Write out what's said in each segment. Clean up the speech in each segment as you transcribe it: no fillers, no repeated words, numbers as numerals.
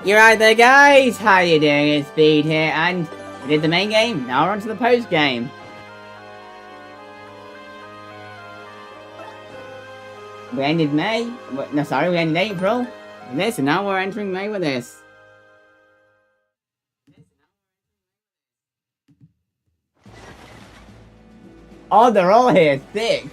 You're right there, guys! How you doing? It's Speed here, and we did the main game. Now we're on to the post game. We ended May. No, sorry, we ended April with this, and now we're entering May with this. Oh, they're all here. Sick.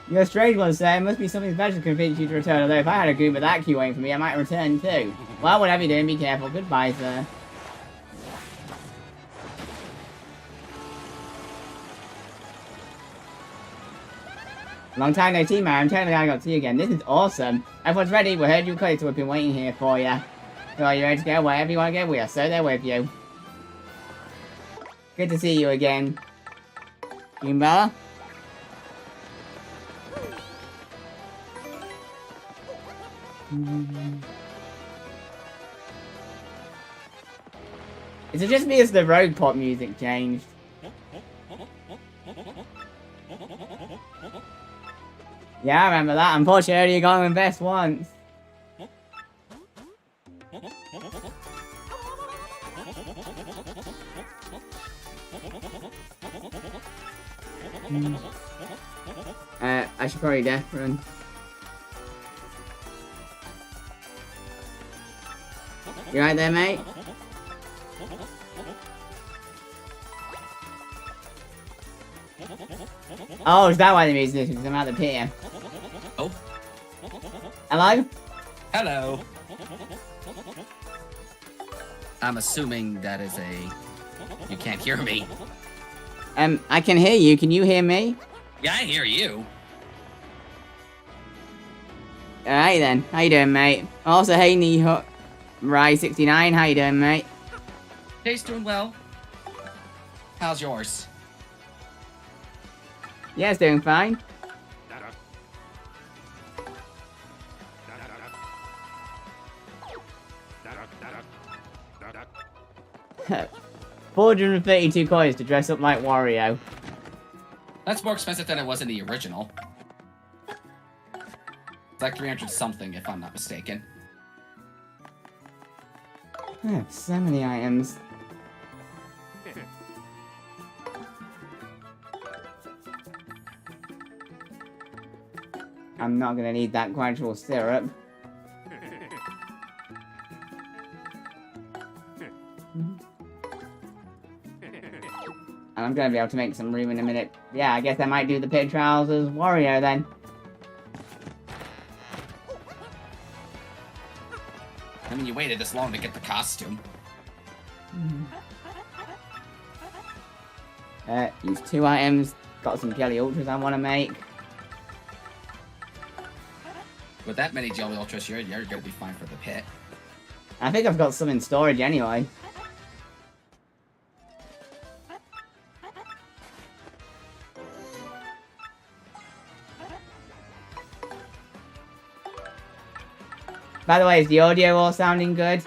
You're a strange one, sir. It must be something special to convince you to return. Although if I had a group of that queue waiting for me, I might return too. Well, whatever you're doing, be careful. Goodbye, sir. Long time no see, man. I'm totally glad I got to see you again. This is awesome. Everyone's ready. We heard you cleared, so we've been waiting here for you. So are you ready to go? Wherever you want to go, we are so there with you. Good to see you again. Goombella? Is it just me as the road pop music changed? Yeah, I remember that. Unfortunately, I only got to invest once. I should probably death run. You right there, mate? Oh, is that why the music is? Because I'm at the pier. Oh. Hello? Hello. I'm assuming that is a... You can't hear me. I can hear you. Can you hear me? Yeah, I hear you. Alright then. How you doing, mate? Also, hey, Niho... Rai69, how you doing, mate? Day's doing well. How's yours? Yeah, it's doing fine. $432 coins to dress up like Wario. That's more expensive than it was in the original. It's like 300 something, if I'm not mistaken. I have so many items. I'm not gonna need that gradual syrup. And I'm gonna be able to make some room in a minute. Yeah, I guess I might do the pit trials as Wario then. I mean, you waited this long to get the costume. Use 2 items. Got some Jelly Ultras I want to make. With that many Jelly Ultras, you're gonna be fine for the pit. I think I've got some in storage anyway. By the way, is the audio all sounding good?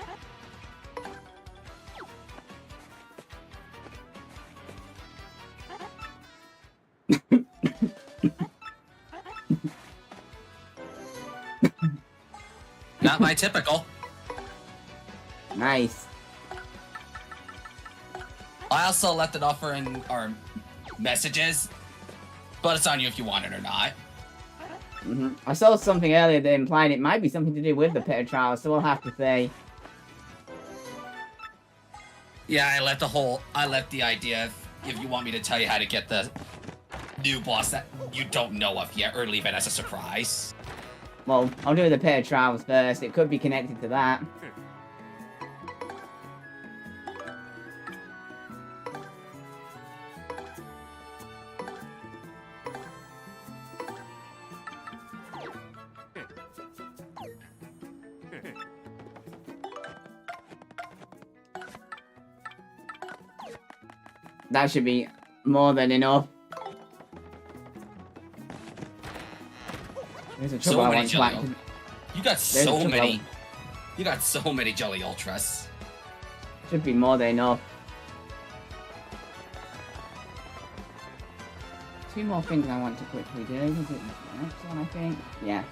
Not my typical. Nice. I also left it offer in our messages, but it's on you if you want it or not. I saw something earlier that implied it might be something to do with the pit trials, so we'll have to see. Yeah, I left the idea if you want me to tell you how to get the new boss that you don't know of yet, or leave it as a surprise. Well, I'll do the pit trials first. It could be connected to that. That should be more than enough. There's a trouble So I many want to Jelly whack. You got so many. You got so many Jelly Ultras. Should be more than enough. two more things I want to quickly do. Was it the next one, I think? Yeah.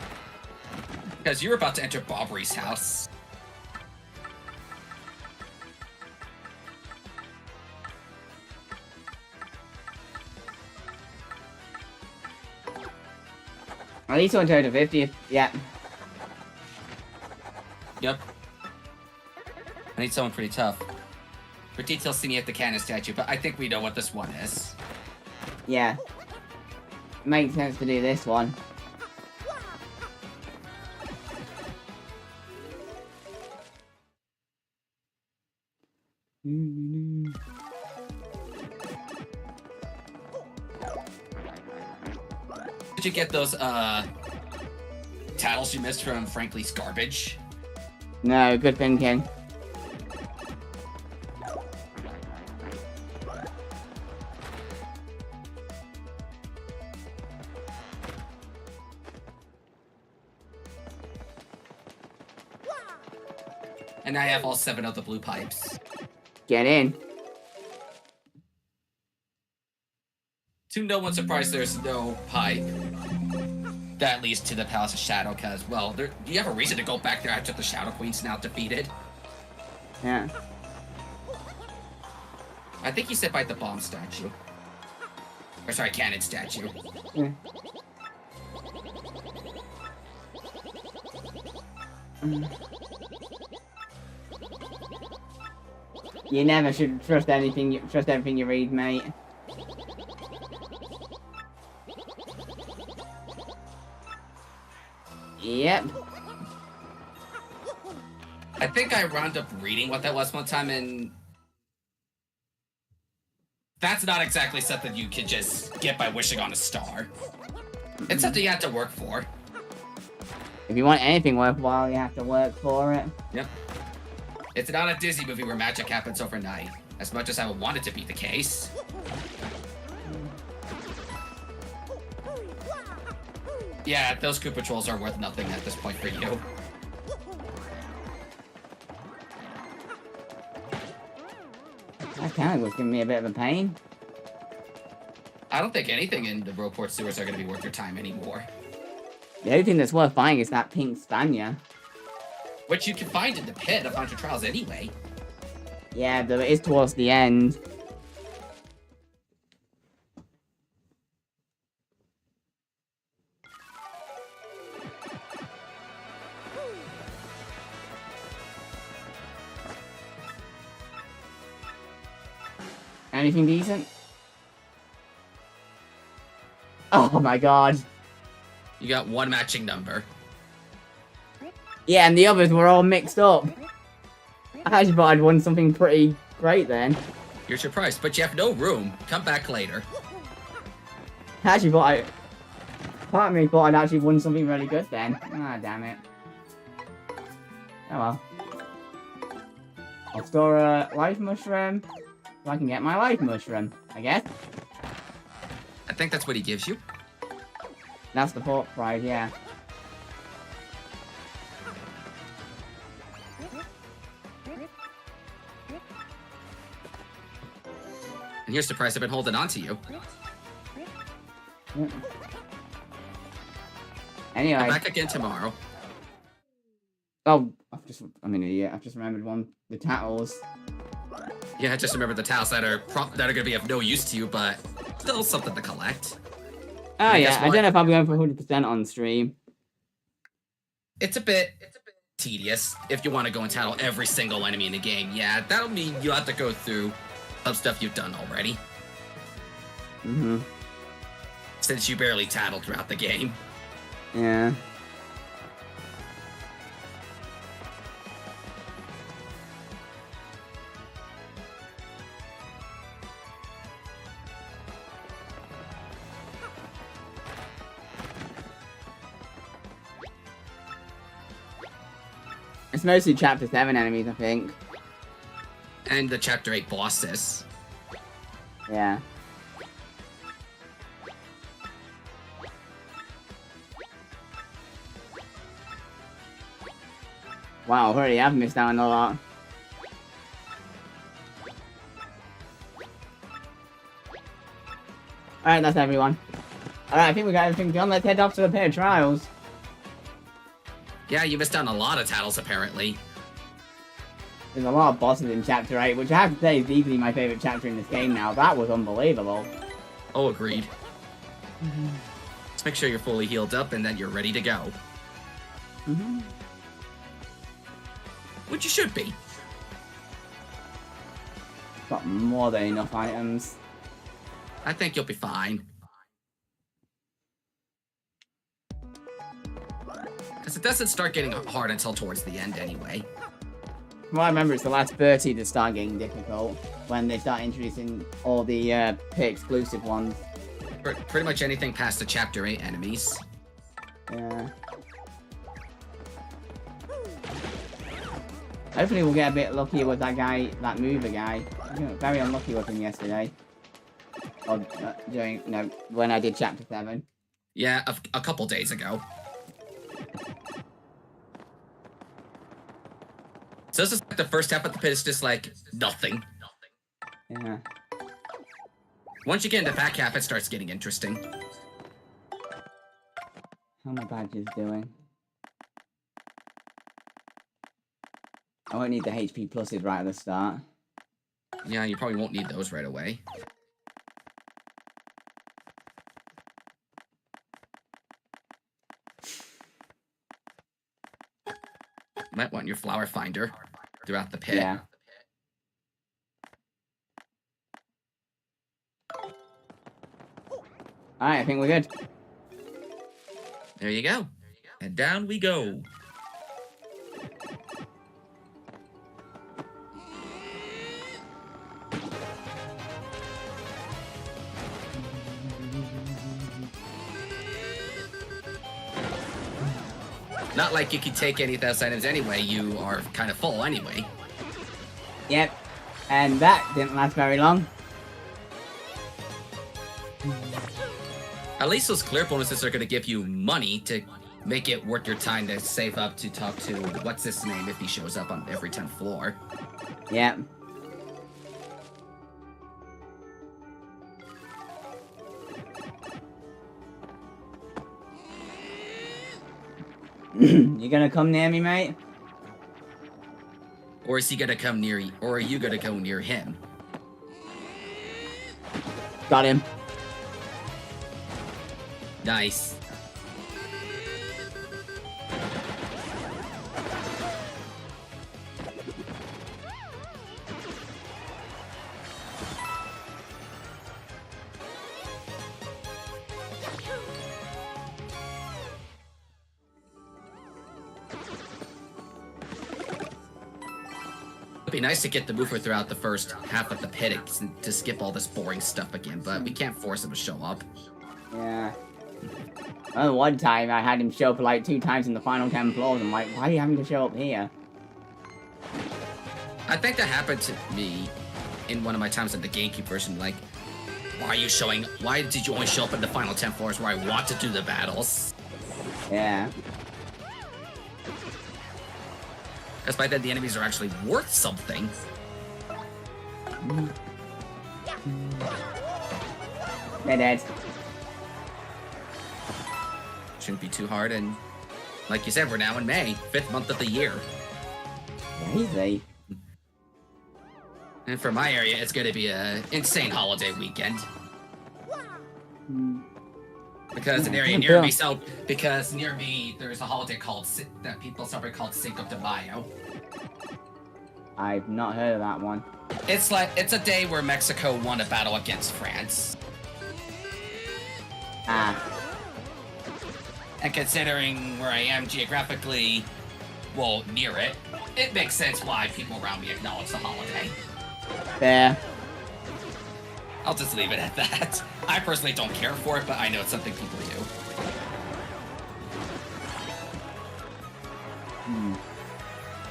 Because you were about to enter Bobbery's house. At least on to the 50th. Yeah. Yep. I need someone pretty tough. For details, see me at the cannon statue, but I think we know what this one is. Yeah. Makes sense to do this one. Did you get those, tattles you missed from Frankly's garbage? No, good thinking. And I have all 7 of the blue pipes. Get in. To no one's surprise, there's no pipe that leads to the Palace of Shadow, because, well, you have a reason to go back there after the Shadow Queen's now defeated. Yeah. I think you said by the bomb statue. Or sorry, cannon statue. Yeah. You never should trust anything. Trust everything you read, mate. Yep. I think I wound up reading what that was one time, and that's not exactly something you can just get by wishing on a star. It's something you have to work for. If you want anything worthwhile, you have to work for it. Yep. It's not a Disney movie where magic happens overnight, as much as I would want it to be the case. Yeah, those Koopa Trolls are worth nothing at this point for you. That kind of was giving me a bit of a pain. I don't think anything in the Rogueport sewers are going to be worth your time anymore. The only thing that's worth buying is that pink Spanier. Which you can find in the pit of Haunted Trials anyway. Yeah, though it is towards the end. Anything decent? Oh my god. You got one matching number. Yeah, and the others were all mixed up. I actually thought I'd won something pretty great then. You're surprised, but you have no room. Come back later. I actually thought part of me thought I'd actually won something really good then. Ah, damn it. Oh well. I'll store a life mushroom so I can get my life mushroom, I guess. I think that's what he gives you. That's the pork prize, yeah. And here's the price I've been holding on to you. Yeah. Anyway. I'm back again tomorrow. Oh, I'm an idiot. I've just remembered the tattles. Yeah, just remember the towels that are gonna be of no use to you, but still something to collect. Oh yeah, I don't know if I'll be going for 100% on stream. It's a bit tedious if you want to go and tattle every single enemy in the game. Yeah, that'll mean you have to go through some stuff you've done already. Mm-hmm. Since you barely tattled throughout the game. Yeah. It's mostly Chapter 7 enemies, I think. And the Chapter 8 bosses. Yeah. Wow, already have missed out on a lot. Alright, that's everyone. Alright, I think we got everything done. Let's head off to the pit of trials. Yeah, you missed out on a lot of titles, apparently. There's a lot of bosses in Chapter 8, which I have to say is easily my favourite chapter in this game now. That was unbelievable. Oh, agreed. Just make sure you're fully healed up and that you're ready to go. Which you should be. Got more than enough items. I think you'll be fine. Because it doesn't start getting hard until towards the end anyway. From what I remember, it's the last 30 that start getting difficult. When they start introducing all the pit exclusive ones. Pretty much anything past the Chapter 8 enemies. Yeah. Hopefully we'll get a bit luckier with that guy, that mover guy. I got very unlucky with him yesterday. Or when I did Chapter 7. Yeah, a couple days ago. So this is like the first half of the pit is just like nothing. Yeah. Once you get into the back half, it starts getting interesting. How my badges doing? I won't need the HP pluses right at the start. Yeah, you probably won't need those right away. Might want your flower finder throughout the pit. Yeah. Alright, I think we're good. There you go. And down we go. Not like you can take any of those items anyway, you are kind of full anyway. Yep. And that didn't last very long. At least those clear bonuses are going to give you money to make it worth your time to save up to talk to what's his name if he shows up on every 10th floor. Yep. You gonna come near me, mate? Or is he gonna come near you? Or are you gonna go near him? Got him. Nice. It'd be nice to get the mover throughout the first half of the pit to skip all this boring stuff again, but we can't force him to show up. Yeah. Oh, one time I had him show up like 2 times in the final 10 floors. I'm like, why are you having to show up here? I think that happened to me in one of my times at the GameCube version. Like, why did you only show up in the final 10 floors where I want to do the battles? Yeah. Because by then the enemies are actually worth something. They're dead. Shouldn't be too hard, and like you said, we're now in May, 5th month of the year. Easy. And for my area, it's going to be an insane holiday weekend. Because an area near me, because near me, there's a holiday that people celebrate called Cinco de Mayo. I've not heard of that one. It's a day where Mexico won a battle against France. Ah. And considering where I am geographically, well, near it, it makes sense why people around me acknowledge the holiday. Fair. I'll just leave it at that. I personally don't care for it, but I know it's something people do.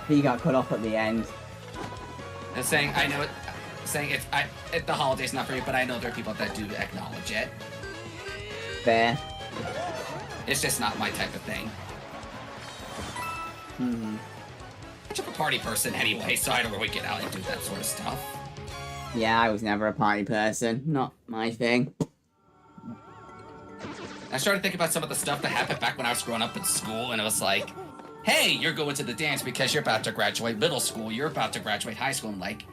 He got cut off at the end. And saying, I know it, saying the holiday's not for me, but I know there are people that do acknowledge it. Fair. It's just not my type of thing. I'm a party person anyway, so I don't really get out and do that sort of stuff. Yeah, I was never a party person. Not my thing. I started thinking about some of the stuff that happened back when I was growing up in school, and it was like, hey, you're going to the dance because you're about to graduate middle school, you're about to graduate high school, and like,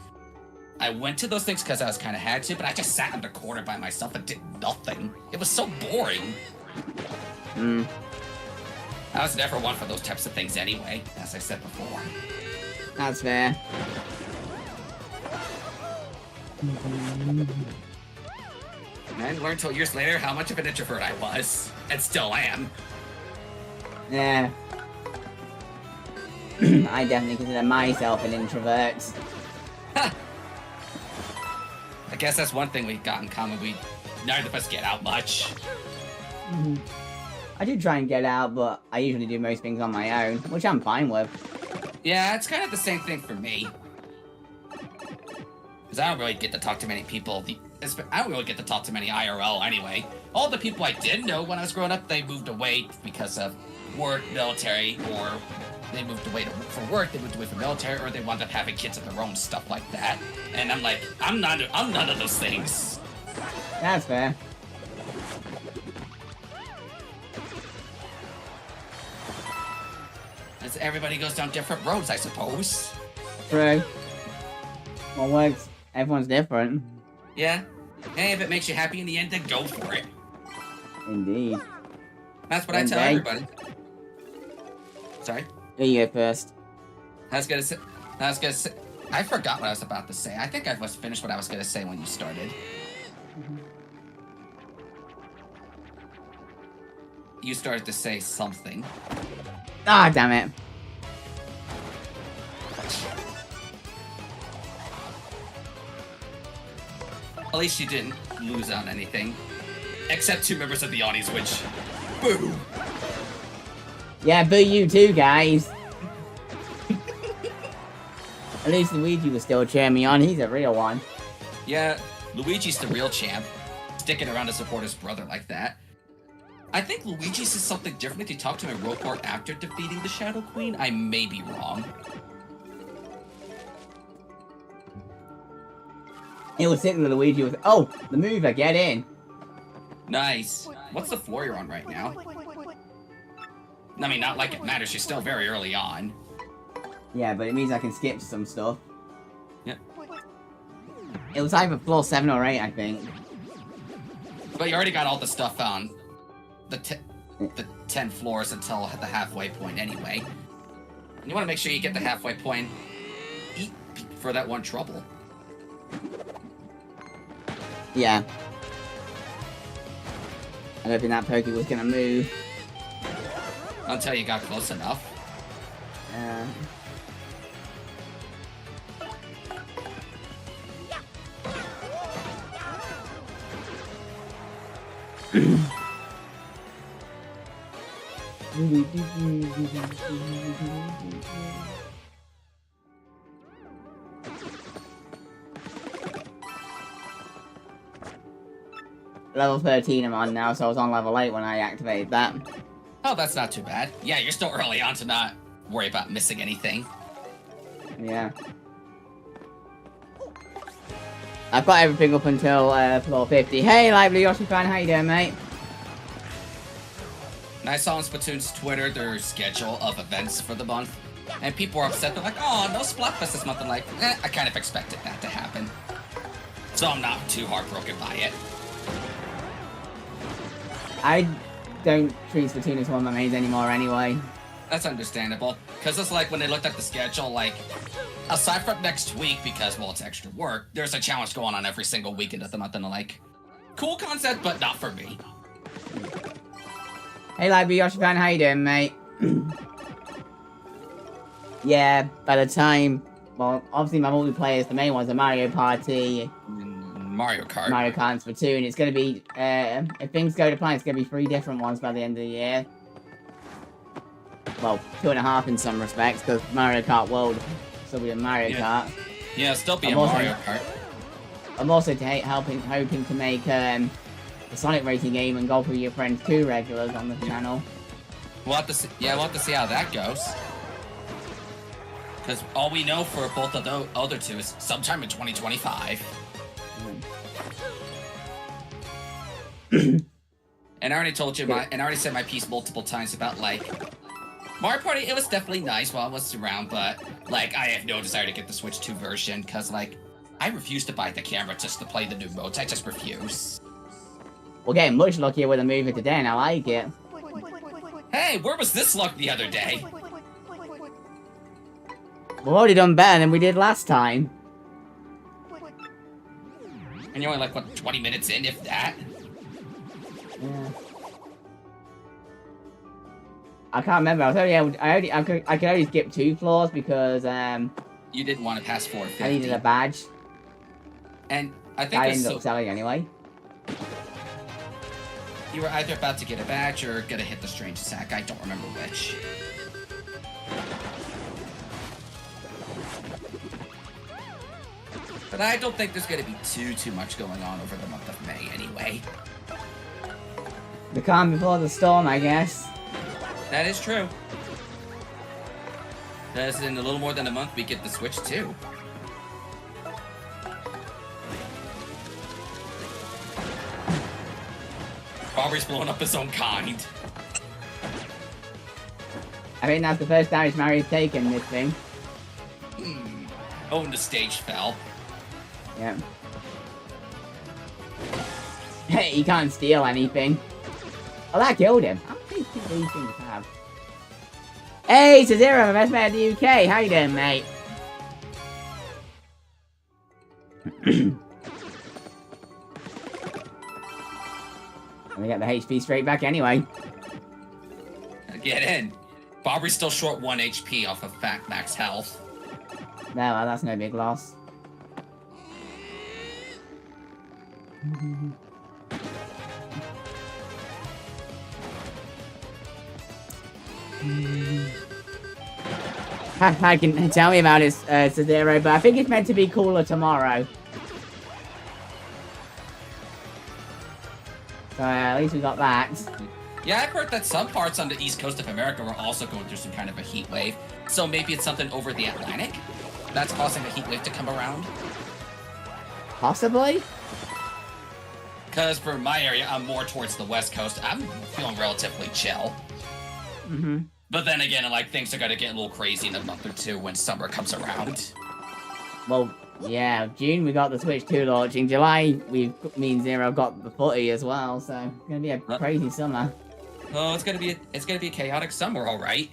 I went to those things because I was kind of had to, but I just sat in the corner by myself and did nothing. It was so boring. I was never one for those types of things anyway, as I said before. That's fair. And I learned till years later how much of an introvert I was, and still am. Yeah. I definitely consider myself an introvert. I guess that's one thing we got in common. Neither of us get out much. I do try and get out, but I usually do most things on my own, which I'm fine with. Yeah, it's kind of the same thing for me. Because I don't really get to talk to many people. I don't really get to talk to many IRL anyway. All the people I did know when I was growing up, they moved away because of work, military, or they moved away for work, they moved away from military, or they wound up having kids of their own, stuff like that. And I'm like, I'm none of those things. That's fair. As everybody goes down different roads, I suppose. True. What works? Everyone's different. Yeah. Hey, if it makes you happy in the end, then go for it. Indeed. That's what I tell everybody. Sorry? You go first. I was gonna say, I forgot what I was about to say. I think I was finished what I was gonna say when you started. You started to say something. Ah, damn it. At least you didn't lose on anything. Except 2 members of the audience, which... Boo! Yeah, boo you too, guys. At least Luigi was still cheering me on. He's a real one. Yeah, Luigi's the real champ. Sticking around to support his brother like that. I think Luigi says something different if you talk to him in Roadport after defeating the Shadow Queen. I may be wrong. It was sitting with Luigi with, oh, the mover, get in. Nice. What's the floor you're on right now? I mean, not like it matters. You're still very early on. Yeah, but it means I can skip some stuff. Yep. It was either floor 7 or 8, I think. But you already got all the stuff on the 10 floors until the halfway point anyway. And you want to make sure you get the halfway point for that one trouble. Yeah. I don't think that Pokey was gonna move. Until you got close enough. Level 13 I'm on now, so I was on level 8 when I activated that. Oh, that's not too bad. Yeah, you're still early on to not worry about missing anything. Yeah. I've got everything up until floor 50. Hey, Lively Yoshi fan, how you doing, mate? And I saw on Splatoon's Twitter their schedule of events for the month, and people were upset. They're like, oh, no Splatfest this month. I'm like, I kind of expected that to happen. So I'm not too heartbroken by it. I don't treat Splatoon as one of my mains anymore anyway. That's understandable, because it's like when they looked at the schedule, like, aside from next week, because, well, it's extra work, there's a challenge going on every single weekend of the month, and they're like, cool concept, but not for me. Hey, Lively Yoshi fan, how you doing, mate? Yeah, by the time, well, obviously my multiplayer is the main ones, the Mario Party, Mario Kart. Mario Kart and Splatoon. It's going to be, if things go to plan, it's going to be 3 different ones by the end of the year. Well, 2.5 in some respects, because Mario Kart World will still be a Mario Kart. Yeah, still be a Mario Kart. I'm also hoping to make the Sonic Racing game and Golf with Your Friends 2 regulars on the channel. We'll have to see, we'll have to see how that goes. Because all we know for both of the other two is sometime in 2025. And I already told you and I already said my piece multiple times about like Mario Party. It was definitely nice while I was around, but like I have no desire to get the Switch 2 version because like I refuse to buy the camera just to play the new modes. I just refuse. We're getting much luckier with the movie today, and I like it. Hey, where was this luck the other day? We've already done better than we did last time. And you're only like what 20 minutes in, if that. Yeah. I can't remember. I was only I could only skip 2 floors because You didn't want to pass 450. I needed a badge. And I think I ended up selling anyway. You were either about to get a badge or gonna hit the strange sack. I don't remember which. But I don't think there's gonna be too much going on over the month of May anyway. The calm before the storm, I guess. That is true. Because in a little more than a month we get the Switch 2. Bobby's blowing up his own kind. I think that's the first damage Mario's taken this thing. Oh, and the stage fell. Yeah. Hey, he can't steal anything. Oh, that killed him. How many do these things have? Hey, it's Zero, best mate of the UK. How you doing, mate? Let me get the HP straight back anyway. Get in. Bobby's still short 1 HP off of Fat Max health. No, well, that's no big loss. I can tell me about it, Sazero, but I think it's meant to be cooler tomorrow. So at least we got that. Yeah, I've heard that some parts on the east coast of America were also going through some kind of a heat wave. So maybe it's something over the Atlantic that's causing a heat wave to come around. Possibly? Because for my area, I'm more towards the west coast. I'm feeling relatively chill. Mm-hmm. But then again, like, things are going to get a little crazy in a month or two when summer comes around. Well, yeah, June we got the Switch 2 launch. In July, me and Zero got the footy as well, so it's gonna be a crazy summer. Oh, it's gonna be a chaotic summer, all right.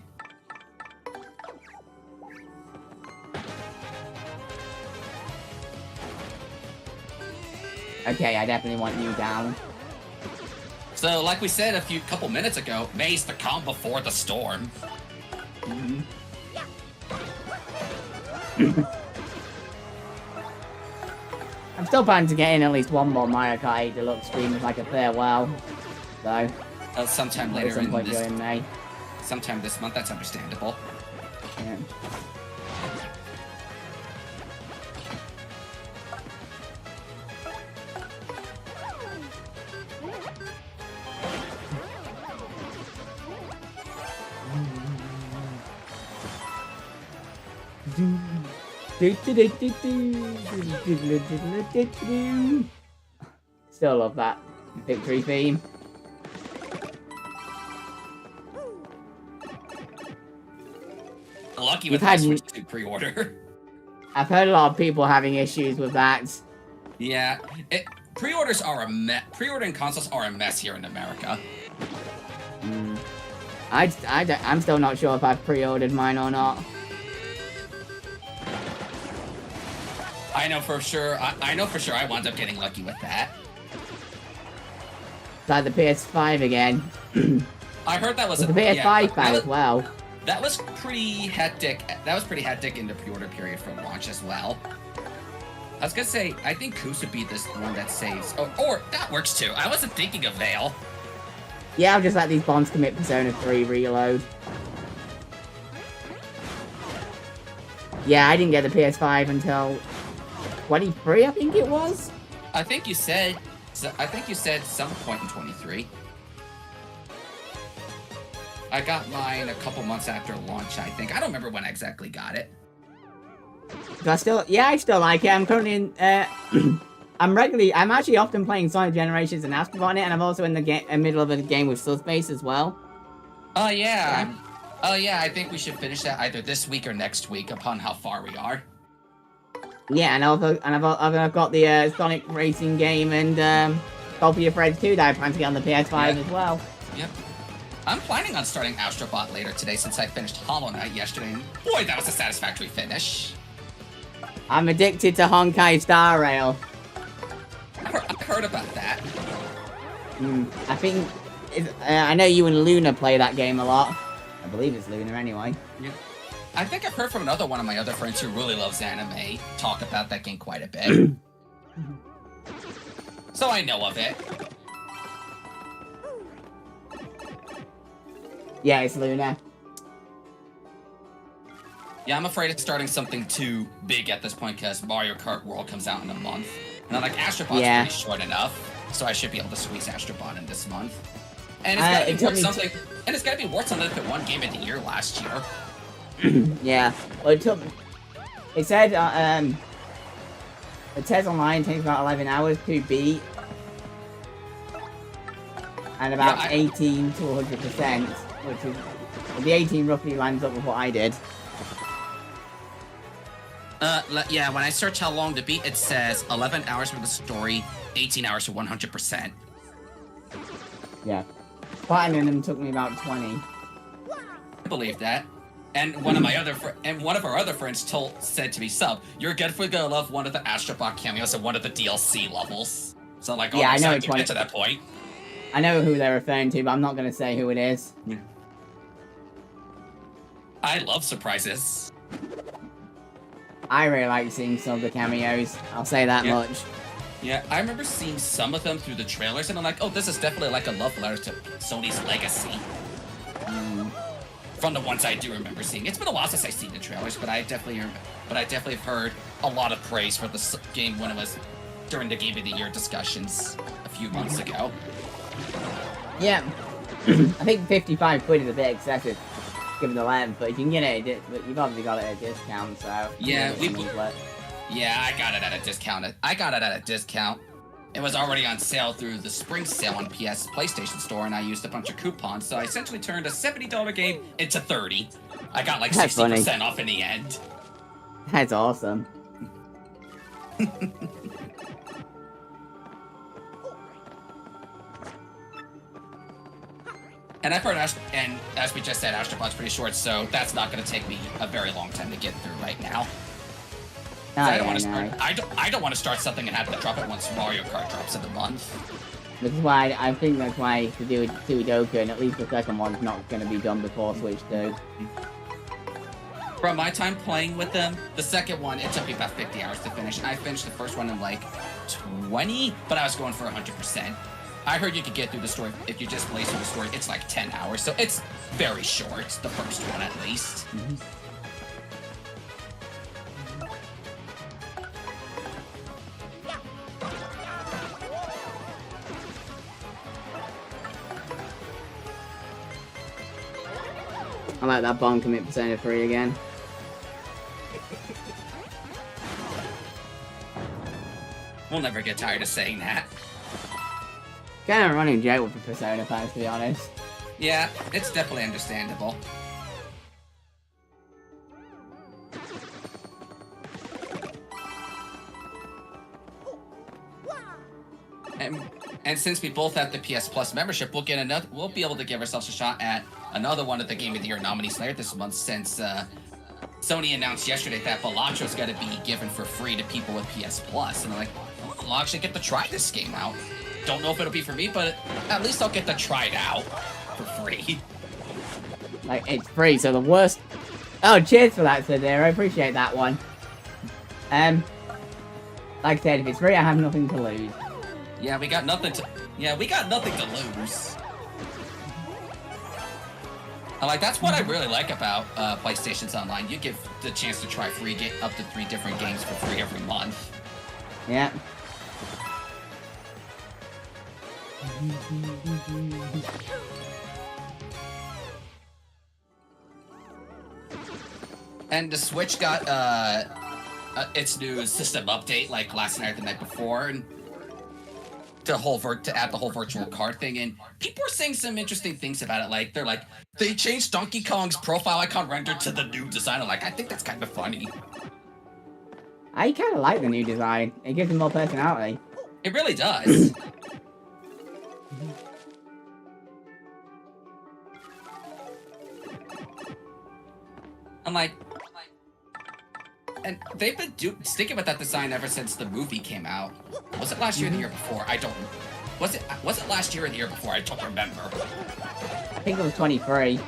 Okay, I definitely want you down. So, like we said a couple minutes ago, May's the calm before the storm. Mm-hmm. I'm still planning to get in at least one more Mario Kart 8 Deluxe stream as like a farewell. So, sometime later at some point in this, during May. sometime this month, that's understandable. Yeah. Still love that victory theme. Lucky with my Switch 2 pre-order. I've heard a lot of people having issues with that. Yeah, pre-orders are a mess. Pre-ordering consoles are a mess here in America. I'm still not sure if I've pre-ordered mine or not. I know for sure. I know for sure. I wound up getting lucky with that. Like the PS5 again. I heard that was the PS5 bad as well. That was pretty hectic. That was pretty hectic in the pre-order period for launch as well. I was gonna say, I think Koos would be this one that saves. Or that works too. I wasn't thinking of Vale. Yeah, I'll just let these bombs commit Persona 3 reload. Yeah, I didn't get the PS5 until 23, I think it was. I think you said some point in 23. I got mine a couple months after launch, I think. I don't remember when I exactly got it. I still like it. I'm currently in, I'm actually often playing Sonic Generations and Astrobot on it, and I'm also in the middle of a game with Subspace as well. Oh yeah. Oh yeah, I think we should finish that either this week or next week, upon how far we are. Yeah, and I've got the Sonic Racing game and Golf Your Friends 2 that I plan to get on the PS5 as well. Yep. I'm planning on starting Astrobot later today since I finished Hollow Knight yesterday, and boy, that was a satisfactory finish. I'm addicted to Honkai Star Rail. I've heard about that. I think... I know you and Luna play that game a lot. I believe it's Luna anyway. Yeah. I think I've heard from another one of my other friends who really loves anime talk about that game quite a bit. So I know of it. Yeah, it's Luna. Yeah, I'm afraid of starting something too big at this point because Mario Kart World comes out in a month. And I'm like, Astrobot's pretty short enough, so I should be able to squeeze Astrobot in this month. And it's gotta be worth something. And it's gotta be worth something if it won Game of the Year last year. Yeah. Well, it said the test online takes about 11 hours to beat, and about 18 to 100%, which is the 18 roughly lines up with what I did. Yeah, when I search how long to beat, it says 11 hours for the story, 18 hours for 100%. Yeah. Platinum took me about 20. I believe that. And one of our other friends said to me, "Sub, you're definitely gonna love one of the Astrobot cameos and one of the DLC levels." So like, yeah, I know to get to that point. I know who they're referring to, but I'm not gonna say who it is. Yeah. I love surprises. I really like seeing some of the cameos. I'll say that much. Yeah, I remember seeing some of them through the trailers, and I'm like, oh, this is definitely like a love letter to Sony's legacy. From the ones I do remember seeing. It's been a while since I've seen the trailers, but I definitely have heard a lot of praise for the game when it was during the Game of the Year discussions a few months ago. Yeah, I think 55 quid is a bit excessive given the length, but if you can get it, but you've obviously got it at a discount, so yeah, I got it at a discount. It was already on sale through the spring sale on PlayStation Store, and I used a bunch of coupons, so I essentially turned a $70 game into $30. I got like 60% off in the end. That's awesome. And I've heard, and as we just said, Astrobot's pretty short, so that's not going to take me a very long time to get through right now. I don't want to start something and have to drop it once Mario Kart drops in the month. Which is why I think that's why to do Sudoku, and at least the second one's not going to be done before Switch 2. From my time playing with them, the second one, it took me about 50 hours to finish. I finished the first one in like 20, but I was going for 100%. I heard you could get through the story, if you just play through the story, it's like 10 hours, so it's very short, the first one at least. I like that bomb commit Persona 3 again. We'll never get tired of saying that. Kind of a running joke with the Persona fans, to be honest. Yeah, it's definitely understandable. And since we both have the PS Plus membership, we'll be able to give ourselves a shot at another one of the Game of the Year nominees later this month, since Sony announced yesterday that Balatro's going to be given for free to people with PS Plus, and I'm like, I'll actually get to try this game out. Don't know if it'll be for me, but at least I'll get to try it out for free. Like, it's free, so the worst... Oh, cheers for that, Sir. I appreciate that one. Like I said, if it's free, I have nothing to lose. Yeah, we got nothing to lose. Like, that's what I really like about PlayStation's Online. You give the chance to try up to 3 different games for free every month. Yeah. And the Switch got its new system update like last night or the night before, and to add the whole virtual card thing. And people are saying some interesting things about it. Like they're like they changed Donkey Kong's profile icon render to the new design. I'm like, I think that's kind of funny. I kind of like the new design. It gives him more personality. It really does. I'm like, and they've been sticking with that design ever since the movie came out. Was it last year or the year before? I don't. Was it last year or the year before? I don't remember. I think it was 23.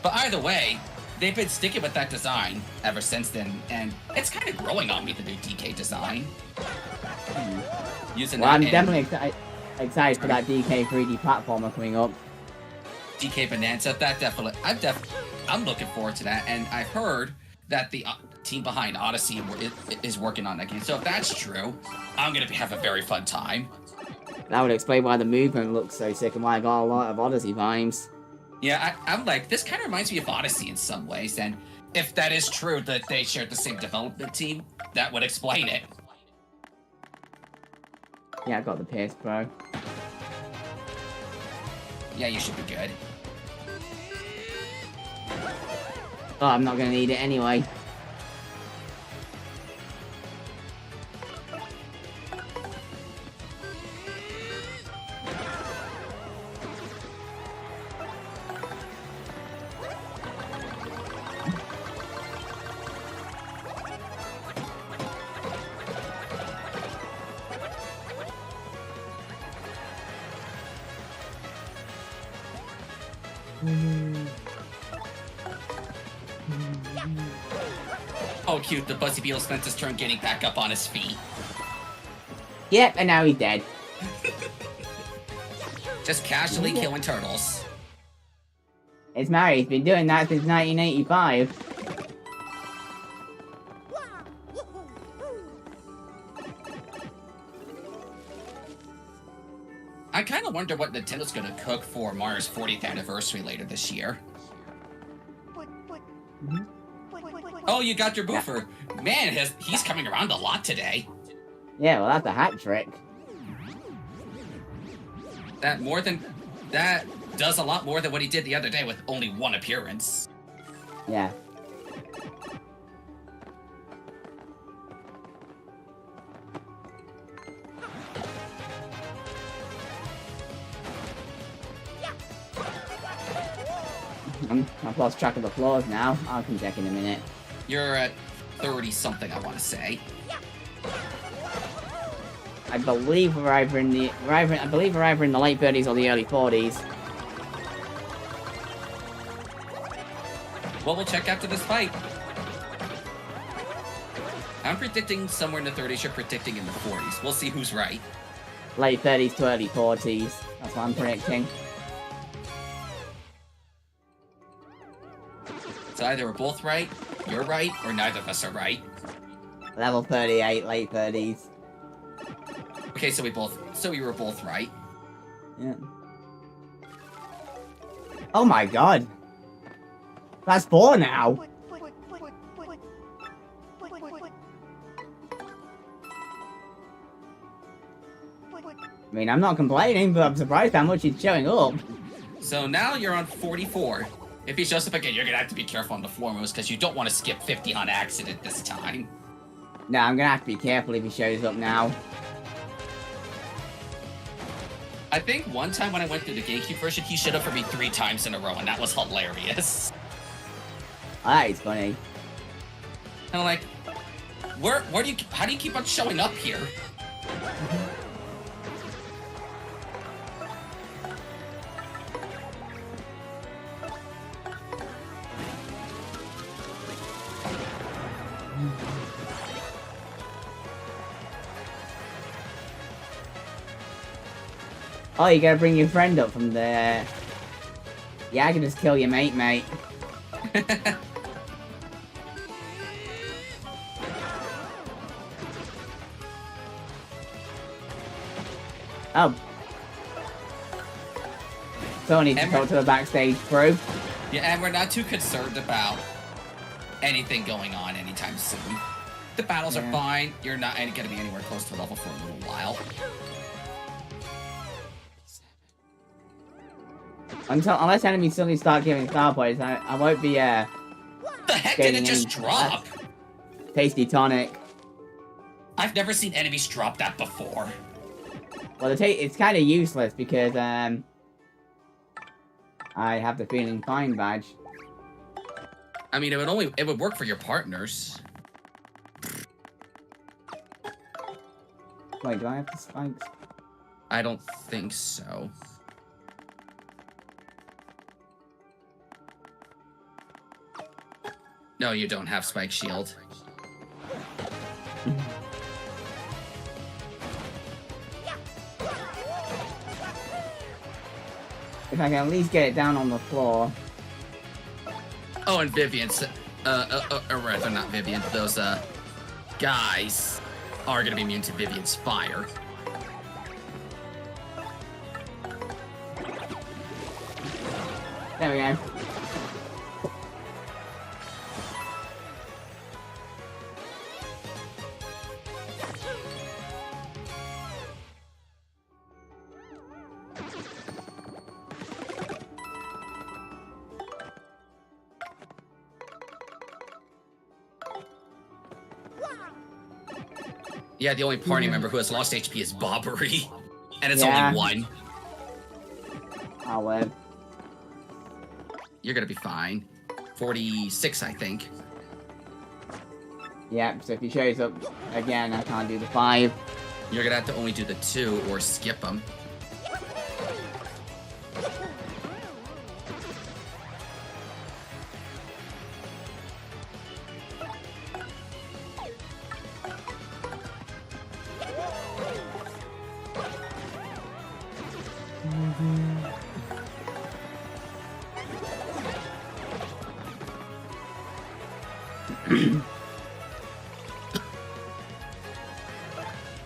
But either way, they've been sticking with that design ever since then, and it's kind of growing on me, the new DK design. Using Well, I'm that definitely excited for that DK 3D platformer coming up. DK Bonanza, that definitely, I'm looking forward to that, and I've heard that the team behind Odyssey is working on that game. So if that's true, I'm gonna have a very fun time. That would explain why the movement looks so sick and why I got a lot of Odyssey vibes. Yeah, I'm like, this kind of reminds me of Odyssey in some ways, and if that is true that they shared the same development team, that would explain it. Yeah, I got the PS Pro. Yeah, you should be good. Oh, I'm not gonna need it anyway. Oh, cute. The Buzzy Beetle spent his turn getting back up on his feet. Yep, and now he's dead. Just casually killing turtles. It's Mario. He's been doing that since 1985. I kind of wonder what Nintendo's going to cook for Mario's 40th anniversary later this year. Oh, you got your boofer. Man, he's coming around a lot today. Yeah, well, that's a hat trick. That does a lot more than what he did the other day with only one appearance. Yeah. I've lost track of the floors now. I'll come check in a minute. You're at 30-something, I want to say. I believe we're either in the late 30s or the early 40s. Well, we'll check after this fight. I'm predicting somewhere in the 30s. You're predicting in the 40s. We'll see who's right. Late 30s to early 40s. That's what I'm predicting. So either we're both right, you're right, or neither of us are right. Level 38, late 30s. Okay, so we were both right. Yeah. Oh my god. That's 4 now. I mean, I'm not complaining, but I'm surprised how much he's showing up. So now you're on 44. If he shows up again, you're gonna have to be careful on the floor moves because you don't want to skip 50 on accident this time. No, I'm gonna have to be careful if he shows up now. I think one time when I went through the GameCube version, he showed up for me 3 times in a row, and that was hilarious. That is funny. And I'm like, how do you keep on showing up here? Oh, you gotta bring your friend up from there. Yeah, I can just kill your mate. Oh. Someone needs to talk to the backstage crew. Yeah, and we're not too concerned about anything going on anytime soon. The battles Yeah. are fine. You're not going to be anywhere close to level for a little while. Unless enemies suddenly start giving star points, I won't be The heck did it just drop? tasty tonic. I've never seen enemies drop that before. Well, it's kind of useless because I have the feeling fine badge. I mean, it would work for your partners. Wait, do I have the spikes? I don't think so. No, you don't have Spike Shield. If I can at least get it down on the floor. Oh, and Vivian's, or rather not Vivian, those, guys are gonna be immune to Vivian's fire. There we go. Yeah, the only party member who has lost HP is Bobbery. And it's Yeah. only one. I'll live. You're gonna be fine. 46, I think. Yep, so if he shows up again, I can't do the 5. You're gonna have to only do the 2 or skip them.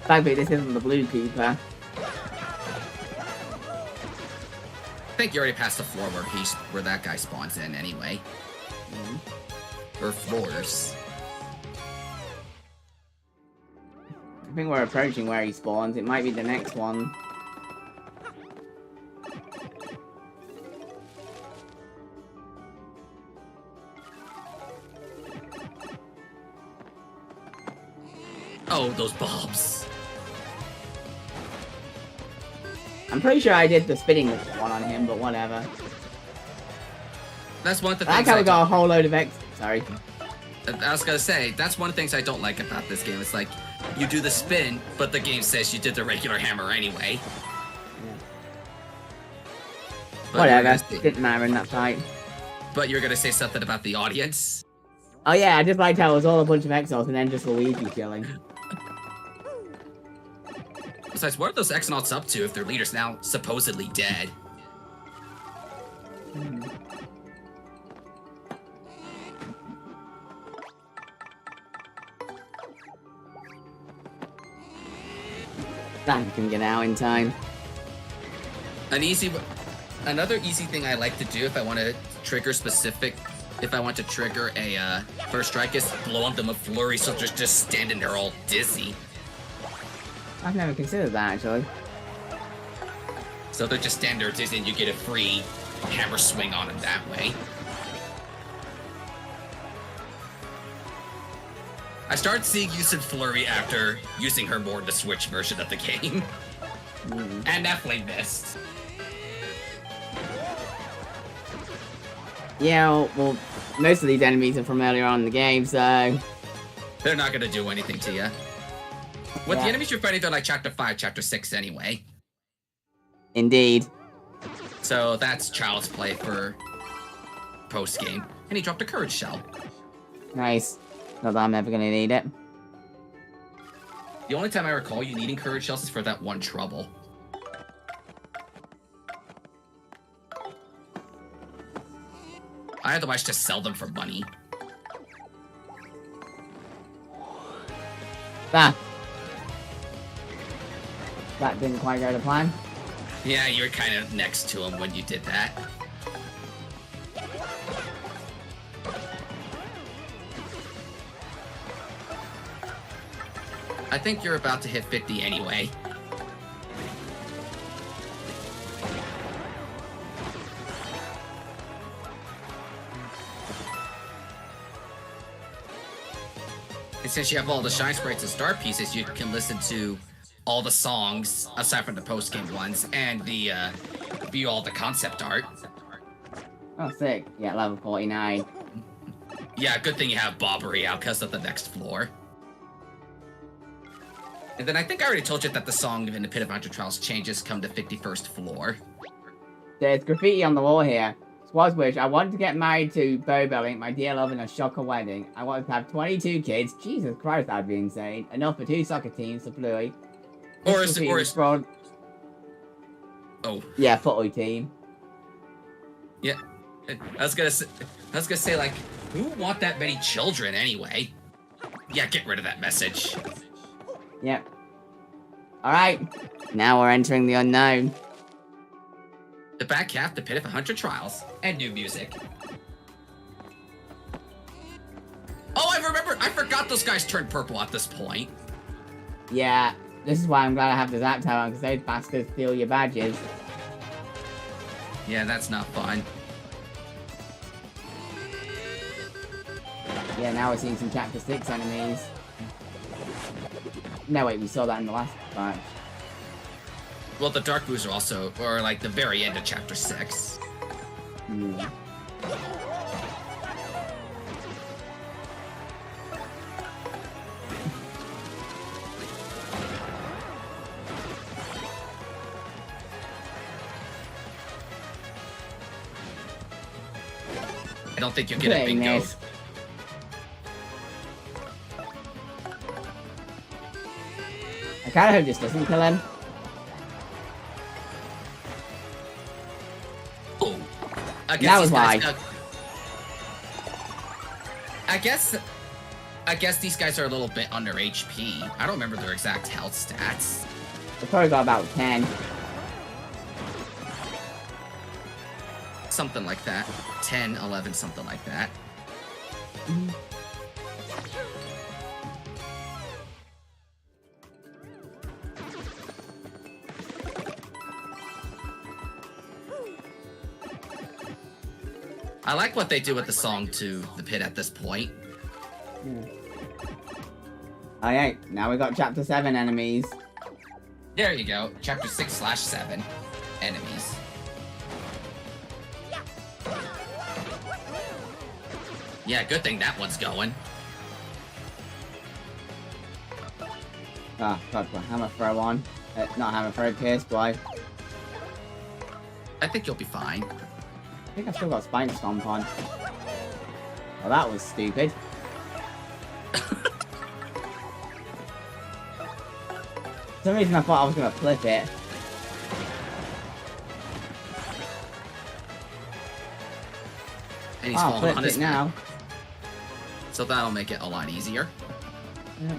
Thankfully, this isn't the Blue Keeper. I think you already passed the floor where that guy spawns in anyway. Or floors. I think we're approaching where he spawns. It might be the next one. Oh, those bobs. I'm pretty sure I did the spinning one on him, but whatever. That's one of the I like things how we got a whole load of Sorry. I was gonna say, that's one of the things I don't like about this game. It's like, you do the spin, but the game says you did the regular hammer anyway. But Whatever. Didn't matter in that fight. But you're gonna say something about the audience? Oh yeah, I just liked how it was all a bunch of Exos and then just Luigi killing. Besides, what are those Exonauts up to if their leader's now supposedly dead? I can get out in time. Another easy thing I like to do if I want to trigger a first strike is blow on them with flurry, so they're just standing there all dizzy. I've never considered that actually. So they're just standing there dizzy and you get a free hammer swing on them that way. I started seeing use of flurry after using her more in the Switch version of the game. And definitely missed. Yeah, well, most of these enemies are from earlier on in the game, so... They're not gonna do anything to you. With Yeah. the enemies you're fighting, they're like Chapter 5, Chapter 6 anyway. Indeed. So that's child's play for post-game. And he dropped a courage shell. Nice. Not that I'm ever gonna need it. The only time I recall you needing courage shells is for that one trouble. I otherwise just sell them for money. Ah. That didn't quite go to plan. Yeah, you were kind of next to him when you did that. I think you're about to hit 50 anyway. And since you have all the Shine Sprites and Star Pieces, you can listen to all the songs, aside from the post-game ones, and the view all the concept art. Oh, sick. Yeah, level 49. Yeah, good thing you have Bobbery out because of the next floor. And then I think I already told you that the song in the Pit of 100 Trials changes come to 51st floor. There's graffiti on the wall here. Squad's wish. I wanted to get married to Bo Belling, my dear love, in a shocker wedding. I wanted to have 22 kids. Jesus Christ, that'd be insane. Enough for 2 soccer teams, the Bluey. Or is Broad... Oh. Yeah, footy team. Yeah. I was gonna say, like, who would want that many children anyway? Yeah, get rid of that message. Yep. Alright. Now we're entering the unknown. The back half, the Pit of 100 Trials, and new music. Oh, I remember! I forgot those guys turned purple at this point. Yeah, this is why I'm glad I have the Zap Tower on, because those bastards steal your badges. Yeah, that's not fun. Yeah, now we're seeing some Chapter 6 enemies. No, wait, we saw that in the last batch. Well, the Dark Boos are also, or like the very end of Chapter 6. Hmm. I don't think you get a bingo. Miss. I kinda hope this doesn't kill him. Oh, I guess That was these guys, why. I guess these guys are a little bit under HP. I don't remember their exact health stats. They probably got about 10. Something like that. 10, 11, something like that. I like what they do with the song to the pit at this point. Alright, now we got Chapter 7 enemies. There you go. Chapter 6/7 enemies. Yeah, good thing that one's going. Ah, God, hammer throw on. Not hammer throw, pierce blow. I think you'll be fine. I think I've still got Spine Stomp on. Well, that was stupid. For some reason I thought I was gonna flip it. And he's Oh, falling flipped on it his now. back. So that'll make it a lot easier. Yeah.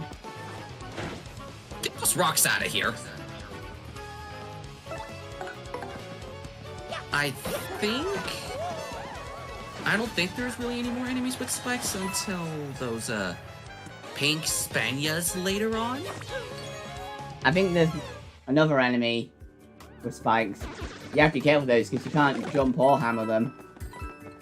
Get those rocks out of here. I don't think there's really any more enemies with spikes until those pink Spanias later on. I think there's another enemy with spikes. You have to be careful with those because you can't jump or hammer them.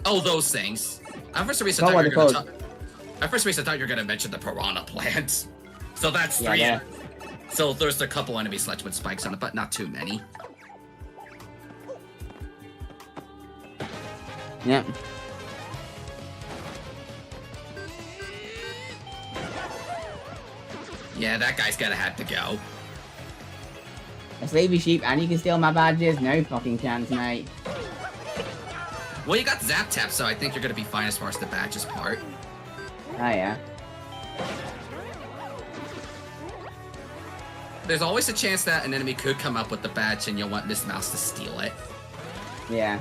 Oh, those things. At first reason Not I what they're called. thought you were gonna mention the piranha plant. So that's Yeah, three. yeah. So there's a couple enemies left with spikes on it, but not too many. Yep. Yeah, that guy's gotta have to go. A sleepy sheep and you can steal my badges? No fucking chance, mate. Well, you got Zap Tap, so I think you're gonna be fine as far as the badges part. Oh yeah. There's always a chance that an enemy could come up with the badge and you'll want Miss Mouse to steal it. Yeah.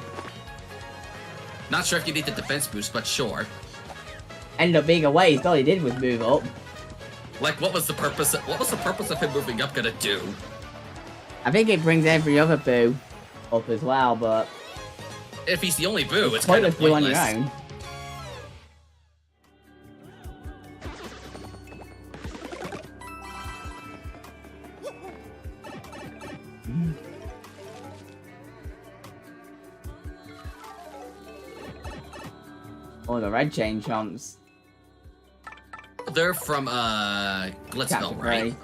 Not sure if you need the defense boost, but sure. Ended up being a waste, all he did was move up. Like, what was the purpose of him moving up gonna do? I think it brings every other boo up as well, but If he's the only boo, it's kind of pointless boo on your pointless. own. Oh, the red chain chomps. They're from Glitzville, Chapter right?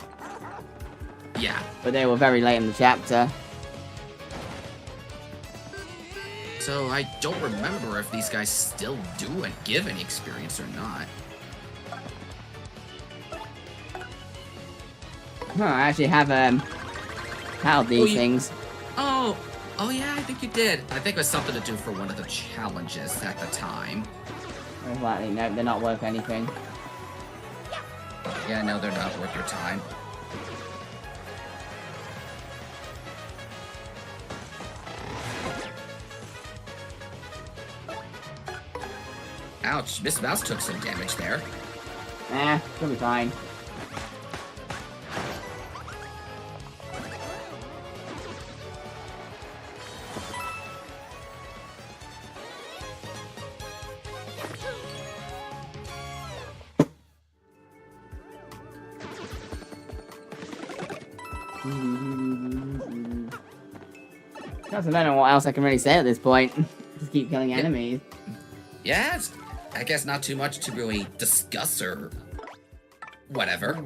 3. Yeah. But they were very late in the chapter. So I don't remember if these guys still do and give any experience or not. Huh, I actually have held these things. Oh yeah, I think you did. I think it was something to do for one of the challenges at the time. Most likely, no, they're not worth anything. Yeah, no, they're not worth your time. Ouch, Miss Mouse took some damage there. Should be fine. I don't know what else I can really say at this point. Just keep killing enemies. Yeah, I guess not too much to really discuss or whatever.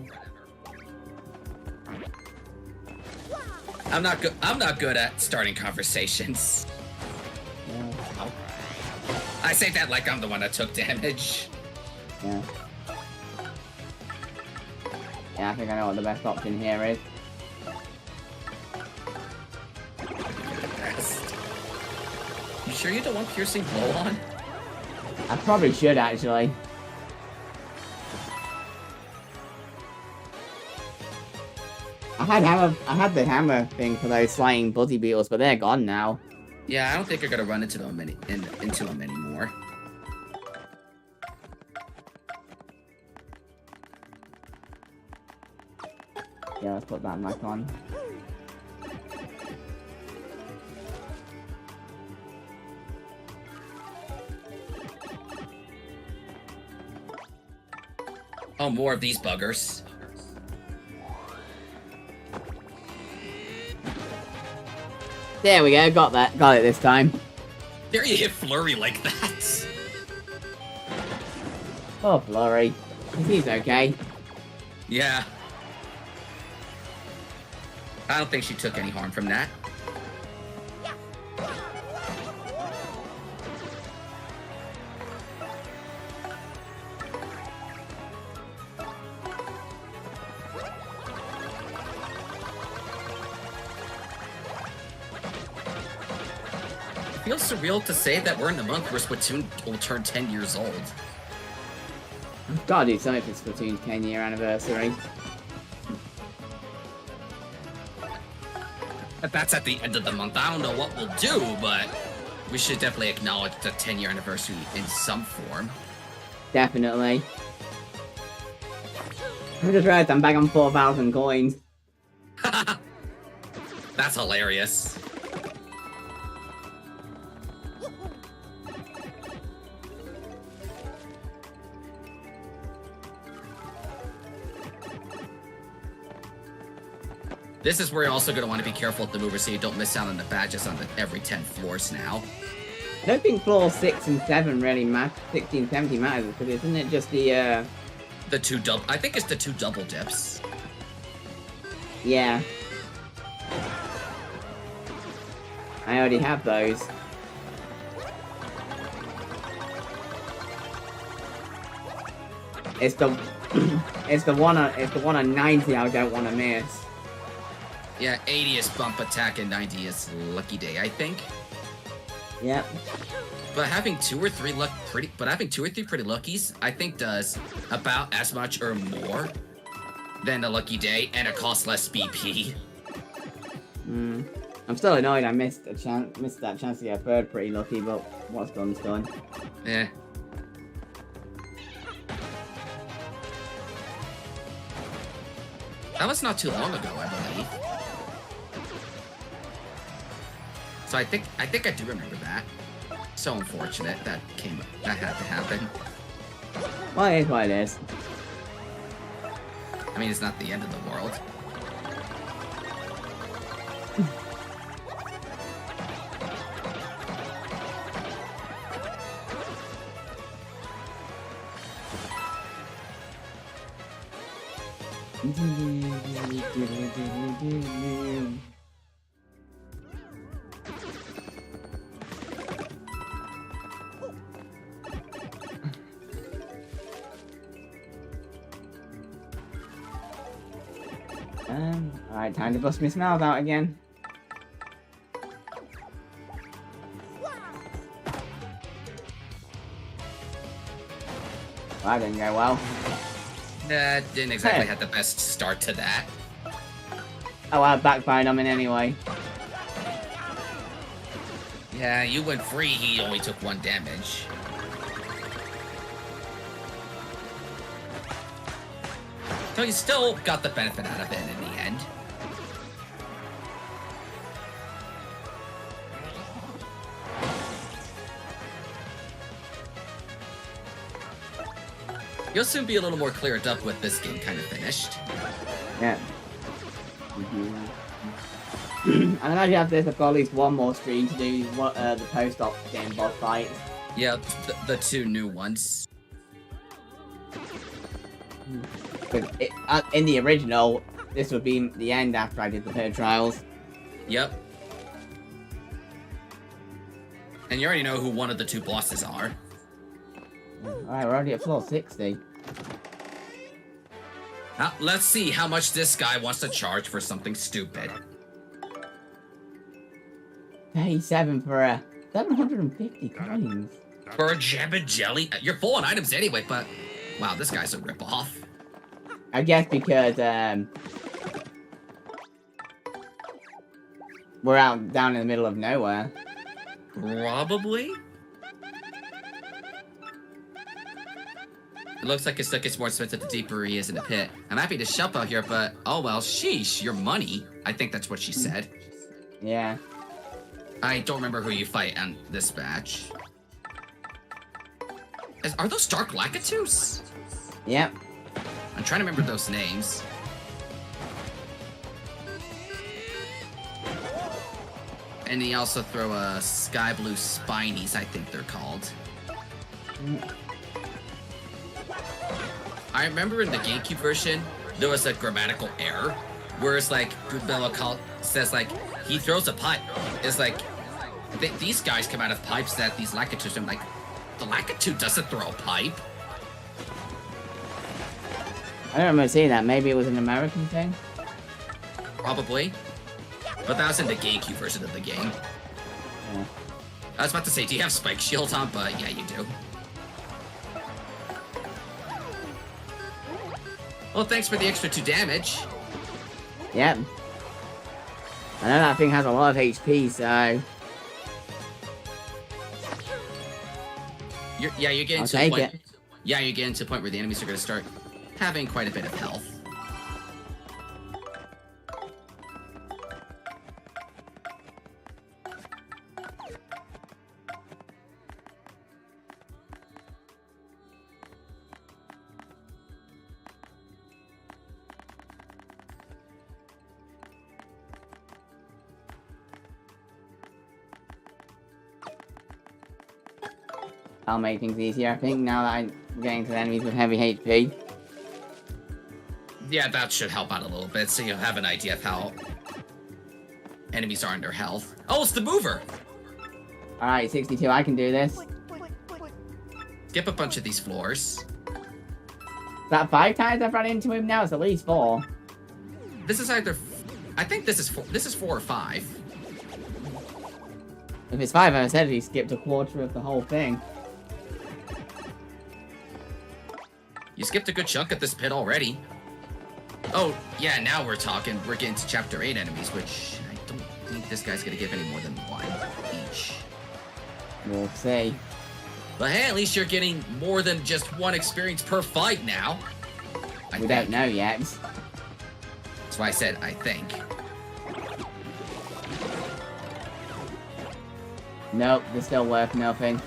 I'm not good at starting conversations. Yeah. I say that like I'm the one that took damage. Yeah. Yeah, I think I know what the best option here is. You sure you don't want piercing blow on? I probably should actually. I had the hammer thing for those flying buzzy beetles, but they're gone now. Yeah, I don't think you're gonna run into them anymore. Yeah, let's put that back on. Oh, more of these buggers. There we go, got that. Got it this time. Dare you hit Flurry like that? Oh, Flurry. He's okay. Yeah. I don't think she took any harm from that. It feels surreal to say that we're in the month where Splatoon will turn 10 years old. Gotta do something for Splatoon's 10-year anniversary. But that's at the end of the month. I don't know what we'll do, but we should definitely acknowledge the 10-year anniversary in some form. Definitely. I just realized I'm back on 4,000 coins. That's hilarious. This is where you're also going to want to be careful with the movers so you don't miss out on the badges on every 10 floors now. I don't think floor 6 and 7 really matter. 16, 17 matters, because isn't it just the, The two double... I think it's the two double dips. Yeah. I already have those. It's the... it's the one on 90 I don't want to miss. Yeah, 80 is bump attack and 90 is lucky day, I think. Yep. But having two or three pretty luckies, I think does about as much or more than a lucky day, and it costs less BP. I'm still annoyed I missed that chance to get a third pretty lucky, but what's done's done. Yeah. That was not too long ago, I believe. So I think I do remember that. So unfortunate that had to happen. Well, it is what it is. I mean, it's not the end of the world. Alright, time to bust my smells out again. That didn't go well. That didn't exactly Hey. have the best start to that. Oh, I backfired on him anyway. Yeah, you went free, he only took 1 damage. So you still got the benefit out of it in the end. You'll soon be a little more cleared up with this game kind of finished. Yeah. And then after this, I've got at least one more stream to do the post-op game boss fight. Yeah, the 2 new ones. But in the original, this would be the end after I did the third trials. Yep. And you already know who one of the 2 bosses are. Alright, we're already at floor 60. Now, let's see how much this guy wants to charge for something stupid. 37 for a 750 coins. For a jam and jelly? You're full on items anyway, but... Wow, this guy's a ripoff. I guess because, we're out down in the middle of nowhere. Probably? It looks like it's more expensive the deeper he is in the pit. I'm happy to shop out here, but... Oh well, sheesh, your money. I think that's what she said. Yeah. I don't remember who you fight on this batch. Are those Dark Lakitus? Yep. I'm trying to remember those names. And he also throw a Sky Blue Spinies, I think they're called. I remember in the GameCube version, there was a grammatical error, where it's like, Goodbella says like, he throws a pipe. It's like, these guys come out of pipes that these Lakitus, I'm like, the Lakitu doesn't throw a pipe. I don't remember seeing that. Maybe it was an American thing? Probably. But that was in the GameCube version of the game. Yeah. I was about to say, do you have Spike Shield on? But yeah, you do. Well, thanks for the extra 2 damage. Yep. I know that thing has a lot of HP, so... You're getting I'll to a take point. it. Yeah, you're getting to a point where the enemies are going to start having quite a bit of health. That'll make things easier, I think, now that I'm getting to the enemies with heavy HP. Yeah, that should help out a little bit, so you'll have an idea of how enemies are under health. Oh, it's the mover! Alright, 62, I can do this. Skip a bunch of these floors. Is that 5 times I've run into him now? It's at least 4. This is either... I think this is 4 or 5. If it's 5, I said he skipped a quarter of the whole thing. You skipped a good chunk of this pit already. Oh, yeah, now we're talking. We're getting to Chapter 8 enemies, which I don't think this guy's gonna give any more than 1 each. We'll see. But hey, at least you're getting more than just 1 experience per fight now. We don't know yet. That's why I said, I think. Nope, they're still worth nothing.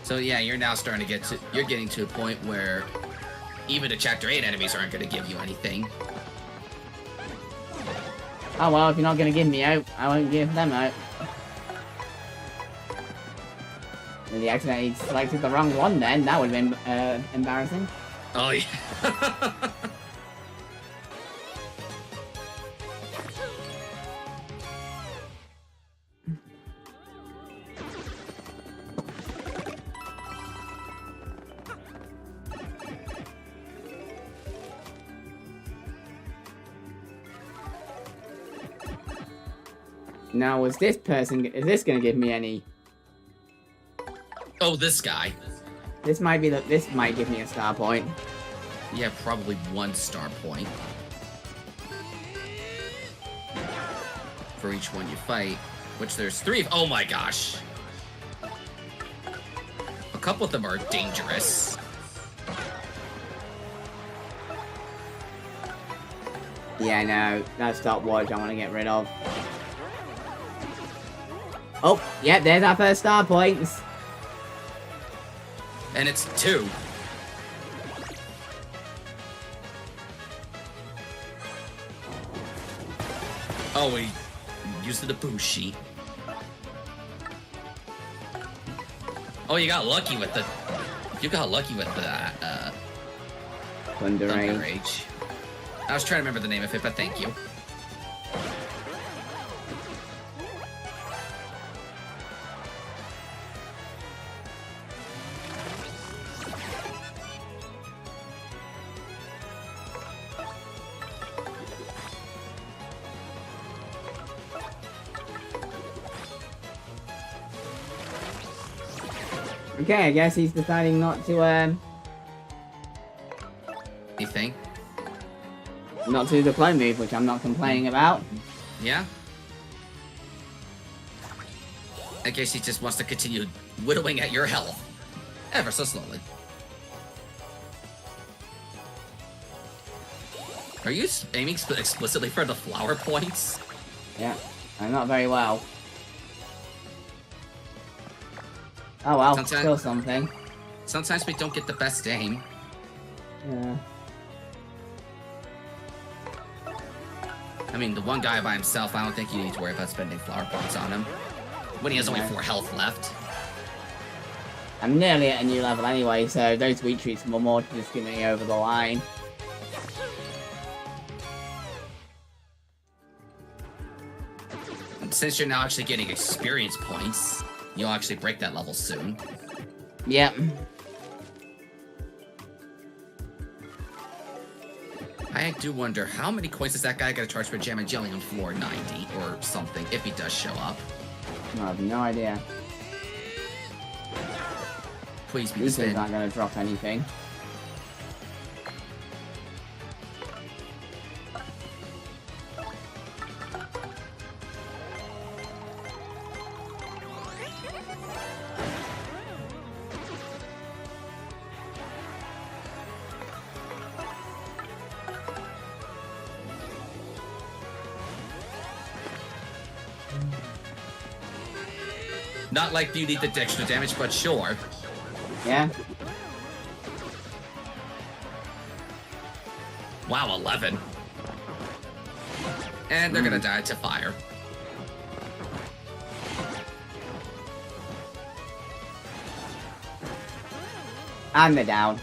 So yeah, you're now starting to you're getting to a point where even the Chapter 8 enemies aren't going to give you anything. Oh well, if you're not gonna give me out, I won't give them out. If you accidentally selected the wrong one then, that would have been embarrassing. Oh, yeah. Now, is this gonna give me any? Oh, this guy. This might give me a star point. Yeah, probably 1 star point. For each one you fight, which there's 3 of. Oh my gosh. A couple of them are dangerous. Yeah, no, that stopwatch I want to get rid of. Oh, yeah, there's our first star points. And it's 2. Oh, we used the Bushi. Oh, you got lucky with the. You got lucky with the Thunder Rage. Rage. I was trying to remember the name of it, but thank you. Okay, I guess he's deciding not to Anything? not to do the clone move, which I'm not complaining about. Yeah? I guess he just wants to continue whittling at your health. Ever so slowly. Are you aiming explicitly for the flower points? Yeah, not very well. Oh well, Sometimes- still something. Sometimes we don't get the best aim. Yeah. I mean, the one guy by himself, I don't think you need to worry about spending flower points on him. When he has only Okay. 4 health left. I'm nearly at a new level anyway, so those sweet treats were more to just get me over the line. And since you're now actually getting experience points, you'll actually break that level soon. Yep. I do wonder, how many coins is that guy gonna charge for Jam and Jelly on floor 90 or something, if he does show up? I have no idea. Please be the These things spin. aren't going to drop anything. Not like you need the extra damage, but sure. Yeah? Wow, 11. And they're gonna die to fire. And they're down.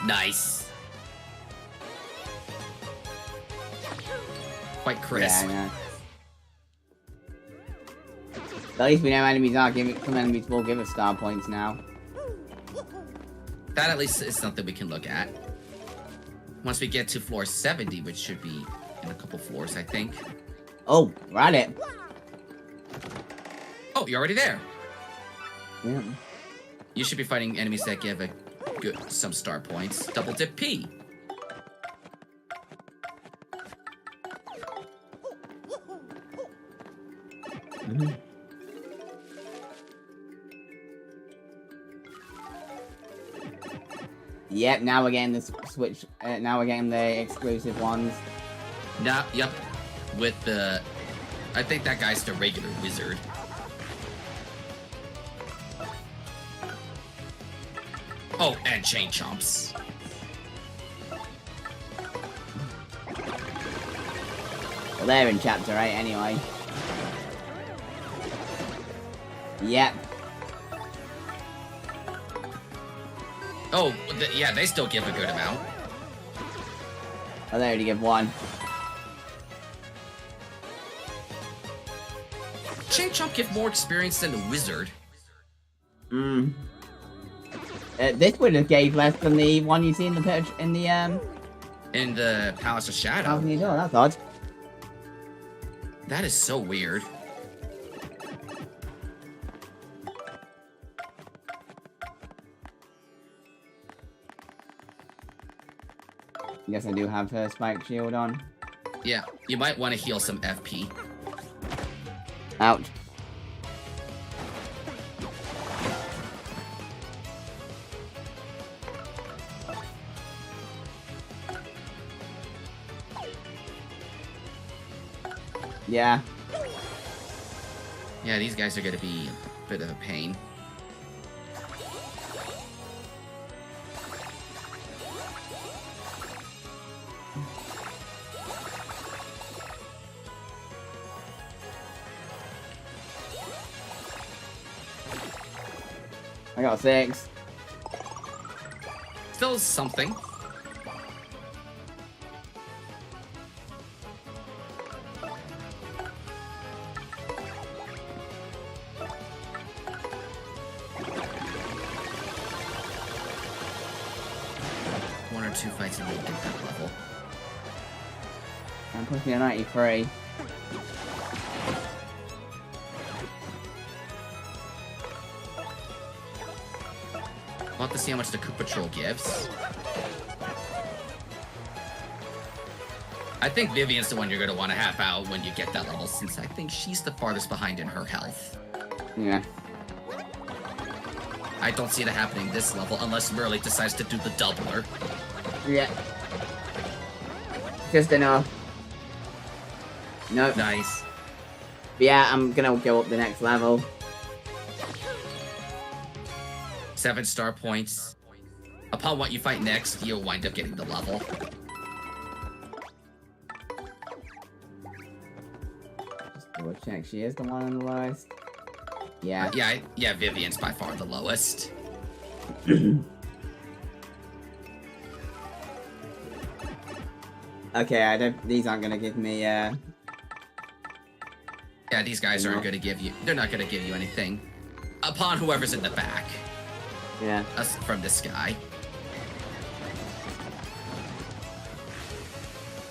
Nice. Quite crisp. Yeah, I know. At least we know enemies are some enemies will give us star points now. That at least is something we can look at. Once we get to floor 70, which should be in a couple floors, I think. Oh, we're at it. Oh, you're already there. Yeah. You should be fighting enemies that give a some star points. Double dip P. Yep, now we're getting the switch. Now we're getting the exclusive ones. Now, yep. With the... I think that guy's the regular wizard. Oh, and chain chomps. Well, they're in Chapter 8 anyway. Yep. Oh, yeah, they still give a good amount. Oh, they only give 1. Chain Chomp give more experience than the Wizard. This would have gave less than the one you see in the In the Palace of Shadow. How can you do? That's odd. That is so weird. Guess I do have her Spike Shield on. Yeah, you might want to heal some FP. Ouch. Yeah. Yeah, these guys are going to be a bit of a pain. I got 6. Still something. One or two fights and we'll get that level. I'm pushing a 93. We'll have to see how much the Koopa Patrol gives. I think Vivian's the one you're going to want to half out when you get that level, since I think she's the farthest behind in her health. Yeah. I don't see it happening this level unless Merle decides to do the doubler. Yeah. Just enough. Nope. Nice. But yeah, I'm gonna go up the next level. 7 star points. Upon what you fight next, you'll wind up getting the level. Just double check, she is the one on the lowest. Yeah. Yeah, Vivian's by far the lowest. Okay, these aren't gonna give me, Yeah, these guys aren't gonna give you, they're not gonna give you anything. Upon whoever's in the back. yeah. Us from this guy.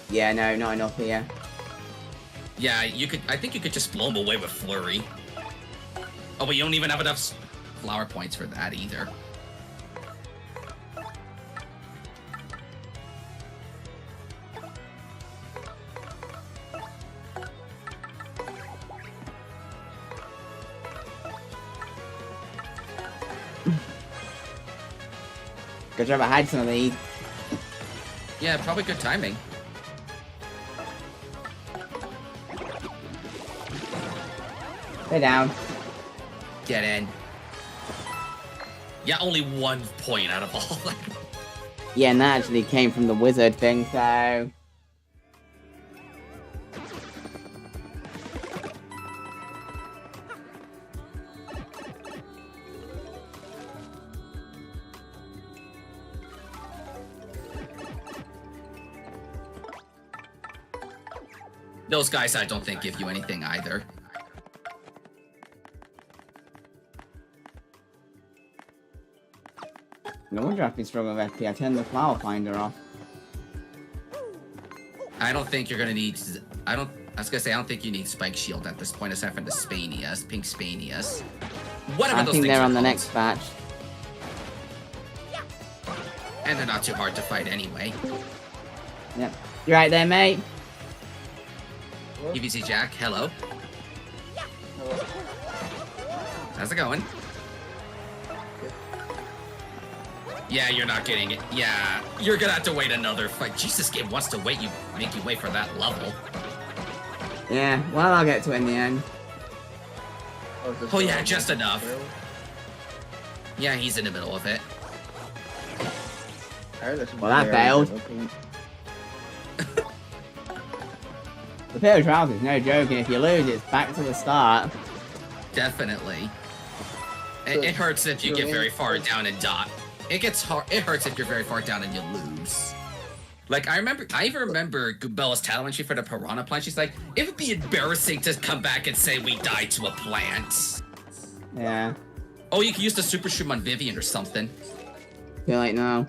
Yeah, no, not enough here. Yeah, I think you could just blow him away with Flurry. Oh, but you don't even have enough flower points for that either. Good job I had some of these. Yeah, probably good timing. Stay down. Get in. Yeah, only 1 point out of all that. Yeah, and that actually came from the wizard thing, so... Those guys I don't think give you anything either. No wonder I've been struggling with FP. I turned the flower finder off. I don't think you're gonna need. I was gonna say I don't think you need Spike Shield at this point, aside from the Spanias, Pink Spanias. Whatever I those think things they're are on the called. next batch. And they're not too hard to fight anyway. Yep. You right there, mate? EVC Jack, hello. How's it going? Yeah, you're not getting it. Yeah, you're gonna have to wait another fight. Jesus, game wants to make you wait for that level. Yeah, well, I'll get to it in the end. Oh yeah, just enough. Yeah, he's in the middle of it. Well, that failed. The pit of trials is no joke, and if you lose, it's back to the start. Definitely. It hurts if you get very far down and die. It gets hard. It hurts if you're very far down and you lose. Like I even remember Bella's telling she for the piranha plant. She's like, it would be embarrassing to come back and say we died to a plant. Yeah. Oh, you can use the super shroom on Vivian or something. Feel like no.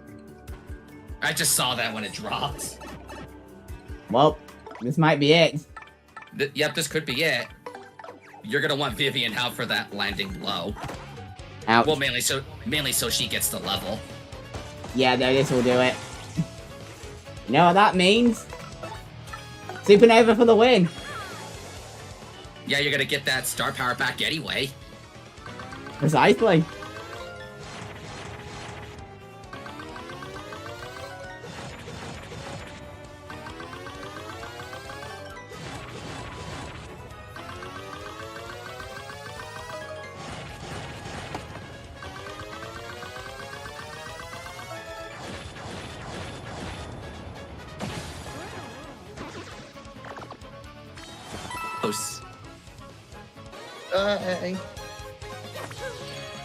I just saw that when it dropped. Well, this might be it. Yep, this could be it. You're gonna want Vivian out for that landing blow. Ouch. Well, mainly so she gets the level. Yeah, no, this will do it. You know what that means? Supernova for the win. Yeah, you're gonna get that star power back anyway. Precisely. Close.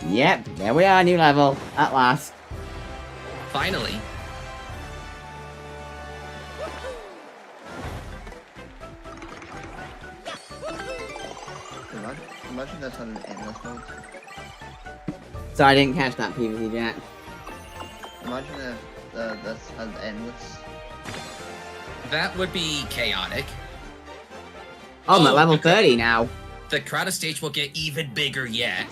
Yep, there we are, new level, at last. Finally. Imagine that's on an endless mode. So I didn't catch that PvZ Jack. Imagine if that's an endless. That would be chaotic. Oh, I'm at Oh, level okay. 30 now. The Krata stage will get even bigger yet.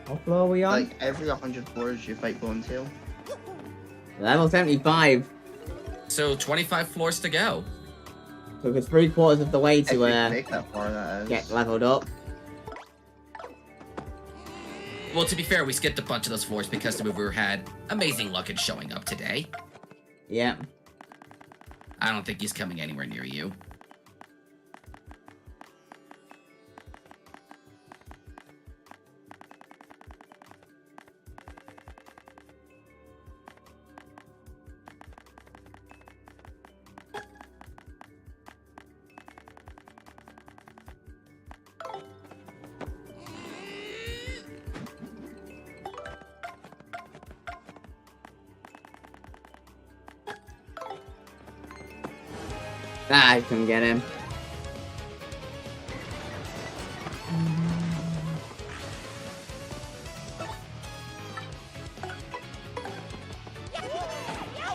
What floor are we on? Like every 100 floors you fight Bonetail. Level 75. So 25 floors to go. Took us 3/4 of the way If you to make that far, that is. get leveled up. Well, to be fair, we skipped a bunch of those floors because the mover had amazing luck in showing up today. Yeah. I don't think he's coming anywhere near you. Ah, I couldn't get him.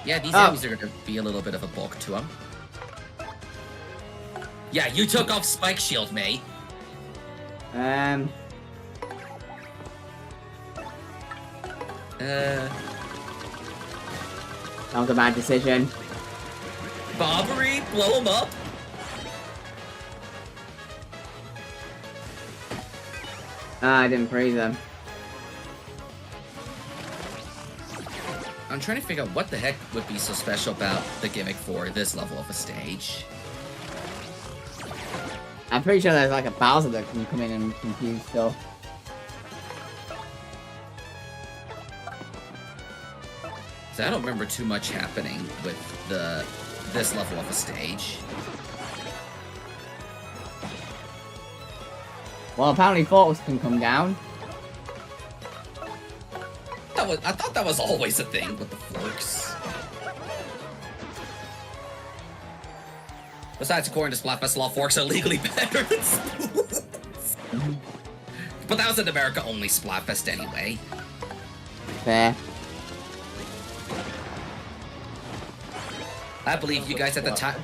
Yeah, these Oh. enemies are gonna be a little bit of a bulk to them. Yeah, you took off Spike Shield, mate. Um, Uh, that was a bad decision. Bobbery, blow him up. Ah, I didn't freeze him. I'm trying to figure out what the heck would be so special about the gimmick for this level of a stage. I'm pretty sure there's like a Bowser that can come in and confuse stuff. So I don't remember too much happening with this level of a stage. Well, apparently forks can come down. I thought that was always a thing with the forks. Besides, according to Splatfest law, forks are legally better than spoons. But that was an America-only Splatfest anyway. Fair. I believe you guys at the time.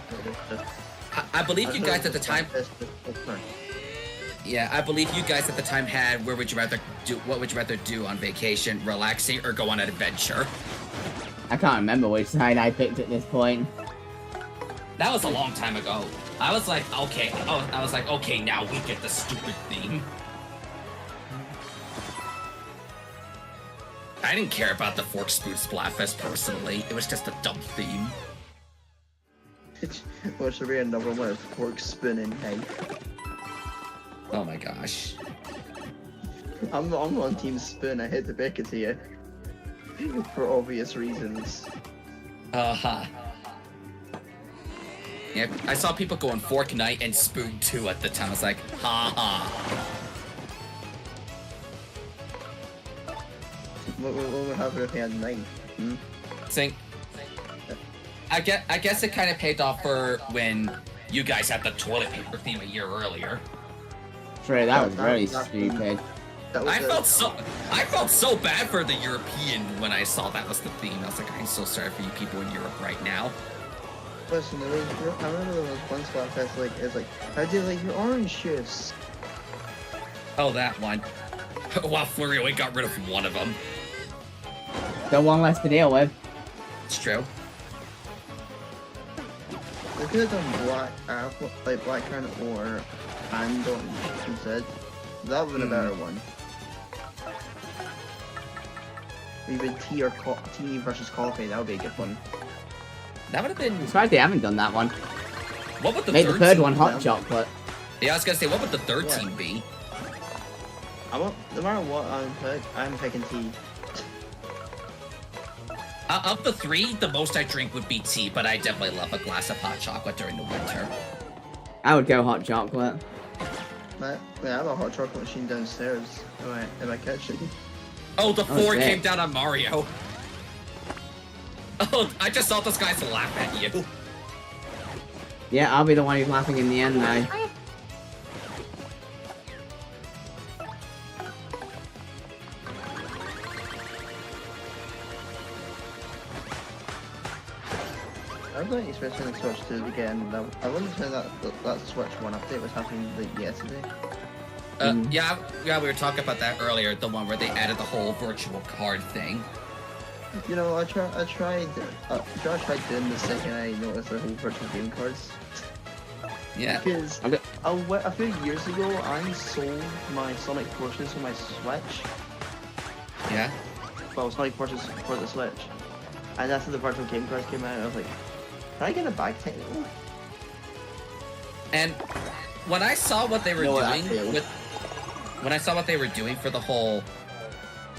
I believe you guys at the time. Yeah, I believe you guys at the time had what would you rather do on vacation, relaxing, or go on an adventure? I can't remember which side I picked at this point. That was a long time ago. I was like, okay, okay, now we get the stupid theme. I didn't care about the Fork Spoon Splatfest personally. It was just a dumb theme. What should be a number one? Fork spinning knife. Oh my gosh. I'm on Team Spoon. I hate to break it to you. For obvious reasons. Uh-huh. Yeah, I saw people going Fork Knight and Spoon 2 at the time. I was like, ha ha. What would happen if he had 9? Hmm? Think, I guess it kind of paid off for when you guys had the toilet paper theme a year earlier. True, that was That- really that- stupid. That was I felt so bad for the European when I saw that was the theme. I was like, I'm so sorry for you people in Europe right now. Listen, I remember there was one spot that's like, it's like, how do you like your orange juice? Oh, that one. Wow, Flurry only got rid of one of them. Got one less to deal with. It's true. They could have done black apple, like black currant or andon instead. That would have been a better one. Even tea or tea versus coffee, that would be a good one. That would have been. I'm surprised they haven't done that one. What would the Made the third third team? one hot Yeah. chocolate. Yeah, I was gonna say, what would the third Yeah. team be? No matter what I'm picking tea. Of the three, the most I drink would be tea, but I definitely love a glass of hot chocolate during the winter. I would go hot chocolate. I have a hot chocolate machine downstairs in my kitchen. Oh, the four sick. came down on Mario. Oh, I just saw those guys laugh at you. Yeah, I'll be the one who's laughing in the end now. I was not expecting the Switch 2 again. I wouldn't say that Switch 1 update was happening like yesterday. Yeah, we were talking about that earlier, the one where they added the whole virtual card thing. You know, I tried doing the second I noticed the whole virtual game cards. Yeah. Because Okay. a few years ago, I sold my Sonic Forces for my Switch. Yeah. Well, Sonic Forces for the Switch. And after the virtual game cards came out, I was like, can I get a back technical? And when I saw what they were No, doing actually- with, when I saw what they were doing for the whole,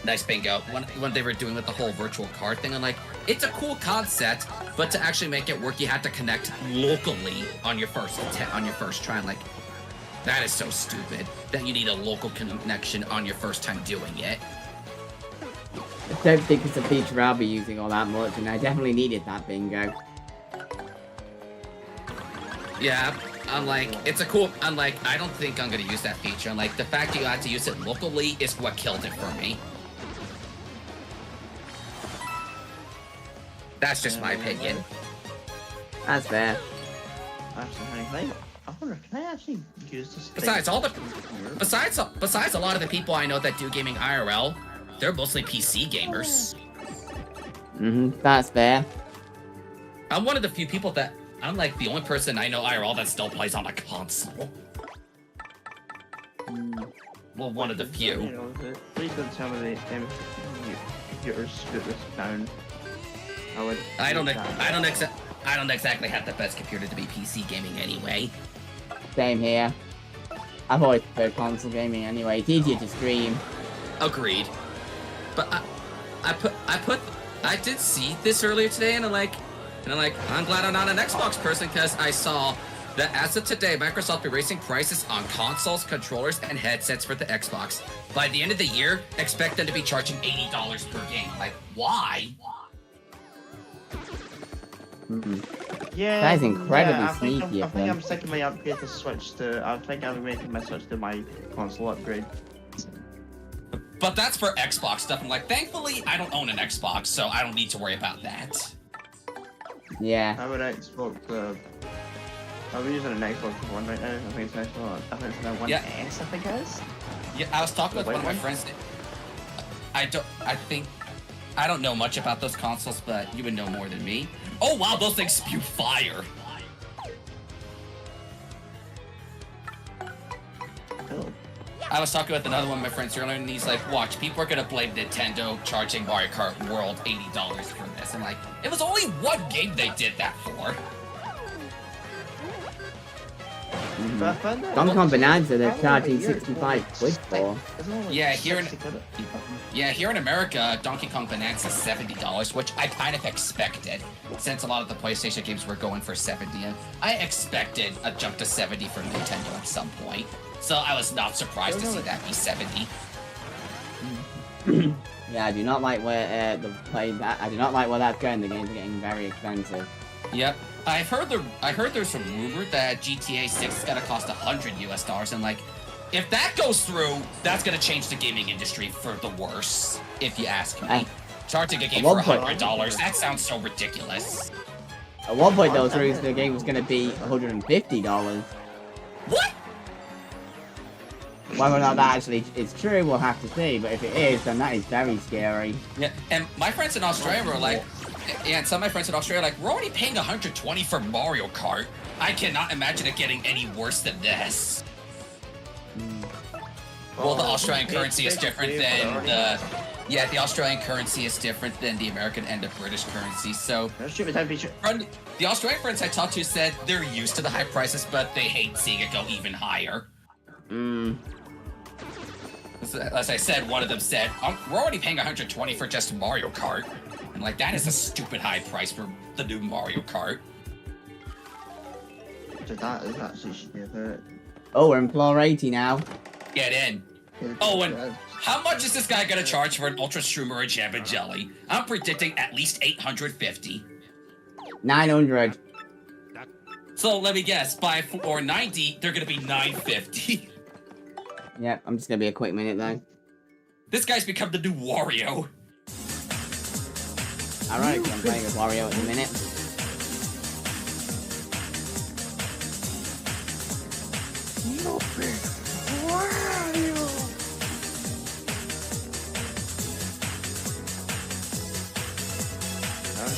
nice bingo, when they were doing with the whole virtual card thing, I'm like, it's a cool concept, but to actually make it work, you had to connect locally on your first try. I'm like, that is so stupid that you need a local connection on your first time doing it. I don't think it's a feature I'll be using all that much, and I definitely needed that bingo. Yeah, I'm like, it's a cool, I'm like, I don't think I'm gonna use that feature. I'm like, the fact you had to use it locally is what killed it for me. That's just my opinion. That's fair. Actually, I wonder, can I actually use this? Besides besides a lot of the people I know that do gaming IRL, they're mostly PC gamers. That's fair. I'm one of the few people that, I'm like the only person I know IRL that still plays on a console. Well, one of the You few. know, please don't tell me the computers scoot this down. I don't exactly have the best computer to be PC gaming anyway. Same here. I've always preferred console gaming anyway. It's easier to stream. Agreed. But I did see this earlier today, and I'm like, I'm glad I'm not an Xbox person, because I saw that as of today, Microsoft will be raising prices on consoles, controllers, and headsets for the Xbox. By the end of the year, expect them to be charging $80 per game. Like, why? Yeah, That is incredibly I think sneaky I of think them. I'm sick of my upgrade to Switch to. I think I'm making my Switch to my console upgrade. But that's for Xbox stuff. I'm like, thankfully, I don't own an Xbox, so I don't need to worry about that. Yeah. I have an Xbox. I'm using an Xbox One right now. I think it's an Xbox. I think it's an One Yeah. S. I think it is. Yeah, I was talking with Wait, one of my what? friends. I don't know much about those consoles, but you would know more than me. Oh wow, those things spew fire. Oh. I was talking with another one of my friends earlier, and he's like, watch, people are gonna blame Nintendo charging Mario Kart World $80 for this. I'm like, it was only one game they did that for. But I found that Donkey Kong Bonanza, they're I charging remember 65 quid for. It's only like Yeah, here in- 60 quid. Yeah, here in America, Donkey Kong Bonanza is $70, which I kind of expected, since a lot of the PlayStation games were going for 70. And I expected a jump to 70 for Nintendo at some point, so I was not surprised to see that be 70. Yeah, I do not like where I do not like where that's going. The games are getting very expensive. Yep, I heard there's some rumor that GTA 6 is gonna cost $100, and like, if that goes through, that's gonna change the gaming industry for the worse, if you ask me. Charging a game for $100, that sounds so ridiculous. At one point, though, the game was going to be $150. What? Whether or not that actually is true, we'll have to see. But if it is, then that is very scary. Yeah, and my friends in Australia were like, and some of my friends in Australia are like, we're already paying $120 for Mario Kart. I cannot imagine it getting any worse than this. Well, the Australian currency is different than the... Yeah, the Australian currency is different than the American and the British currency, so... The Australian friends I talked to said they're used to the high prices, but they hate seeing it go even higher. As I said, one of them said, we're already paying $120 for just Mario Kart. And like, that is a stupid high price for the new Mario Kart. So that is actually stupid. Oh, we're in floor 80 now. Get in. Oh, and how much is this guy gonna charge for an Ultra Streamer or Jam and Jelly? I'm predicting at least $850. 900. So let me guess, by floor 90, they're gonna be $950. Yep, I'm just gonna be a quick minute though. This guy's become the new Wario. Alright, I'm playing with Wario at the minute.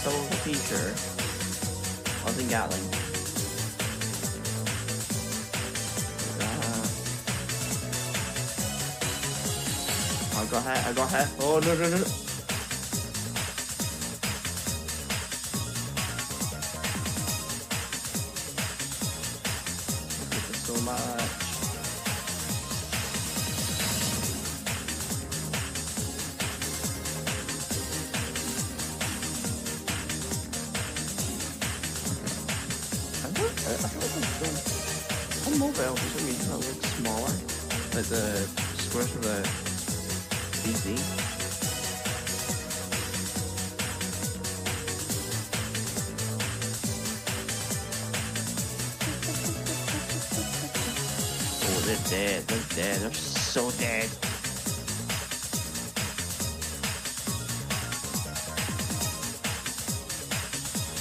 Double the feature. Wasn't Gatling. I got her. Oh no. Thank you so much. I feel like on mobile for some reason it looks smaller. Like the squares for the PC. Oh, they're dead. They're dead. They're so dead.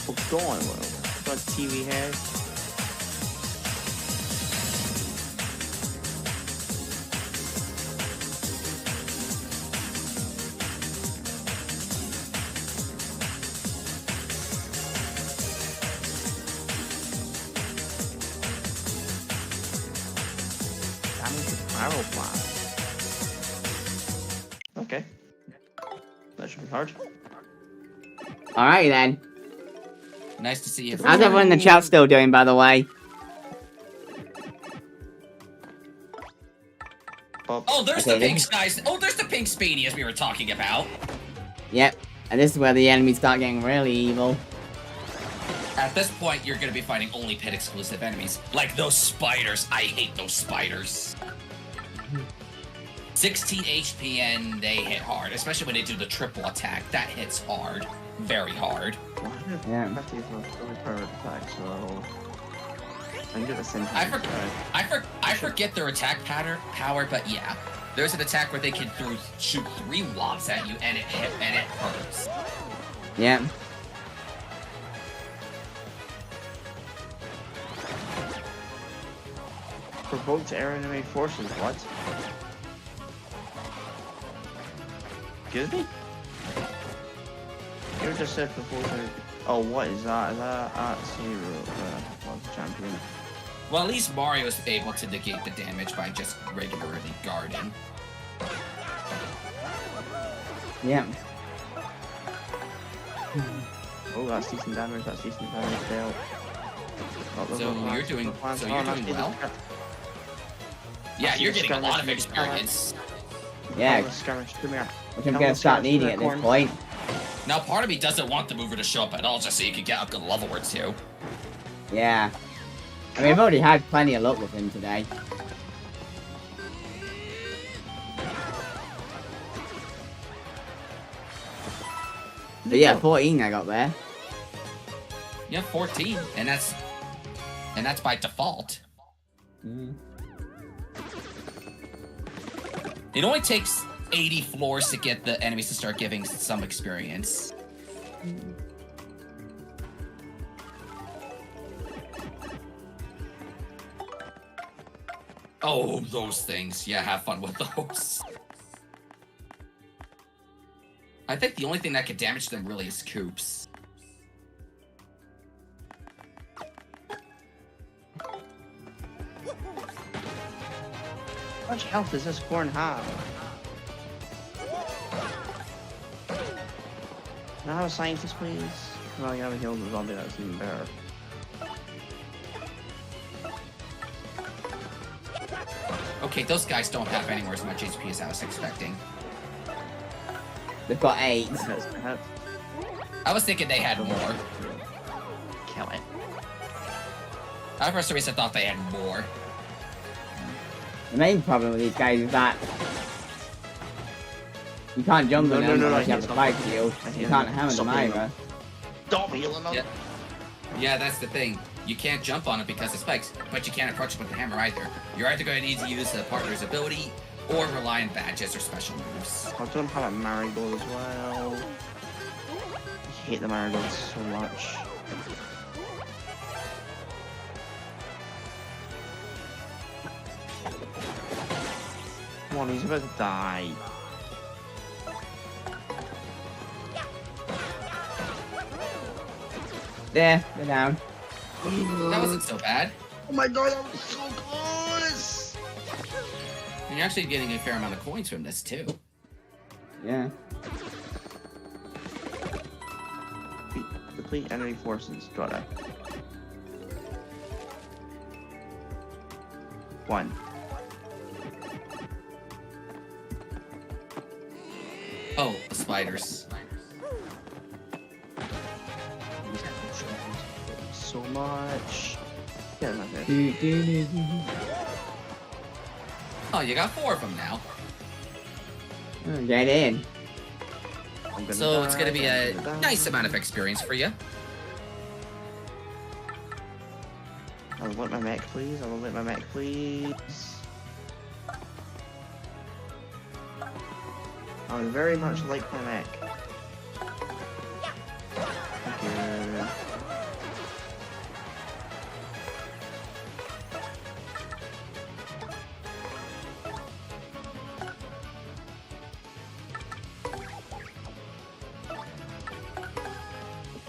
Oh, go on, Will. Got TV head. Arrow blast. Okay. That should be hard. Alrighty then. Nice to see you. How's everyone in the chat still doing, by the way? Oh, there's Okay, the pink then. skies. Oh, there's the pink Speedy as we were talking about. Yep. And this is where the enemies start getting really evil. At this point, you're gonna be fighting only pit exclusive enemies. Like those spiders. I hate those spiders. 16 HP and they hit hard, especially when they do the triple attack. That hits hard. Very hard. Yeah. I have to use my fully powered attack, so I'm gonna send I forget their attack power, but yeah. There's an attack where they can shoot 3 lobs at you and it hurts. Yeah. Provoked enemy forces, what? Excuse me? You just said provoked. Oh, what is that? Is that at zero? Champion. Well, at least Mario is able to negate the damage by just regularly guarding. Yeah. Oh, that's decent damage. That's decent damage. Fail. So you're doing well. Yeah, you're getting a lot of experience. Yeah, Skirmish, come here. which I'm gonna start needing at this point. Now, part of me doesn't want the mover to show up at all, just so you can get a good level or two. Yeah. I mean, I've already had plenty of luck with him today. But yeah, 14 I got there. You have 14, and that's by default. Mm. It only takes 80 floors to get the enemies to start giving some experience. Oh, those things. Yeah, have fun with those. I think the only thing that could damage them really is Coops. How much health does this corn have? Can I have a scientist, please? Well, you haven't healed the zombie, that's even better. Okay, those guys don't have anywhere as much HP as I was expecting. They've got 8. I was thinking they had more. Kill it. For some reason, I thought they had more. The main problem with these guys is that you can't jump on them unless you have the spike shield. You can't hammer them either. Stop healing them! Yeah, that's the thing. You can't jump on it because of spikes, but you can't approach it with the hammer either. You're either going to need to use the partner's ability or rely on badges or special moves. I don't have a marigold as well. I hate the marigolds so much. Come on, he's about to die. There, they're down. That wasn't so bad. Oh my god, that was so close! And you're actually getting a fair amount of coins from this, too. Yeah. Deplete enemy forces, Drota. 1. Oh, the spiders. So much. Yeah, not good. Oh, you got 4 of them now. Get in. So it's gonna be a nice amount of experience for you. I want my mech, please. I want my mech, please. I would very much like my mech. Thank you.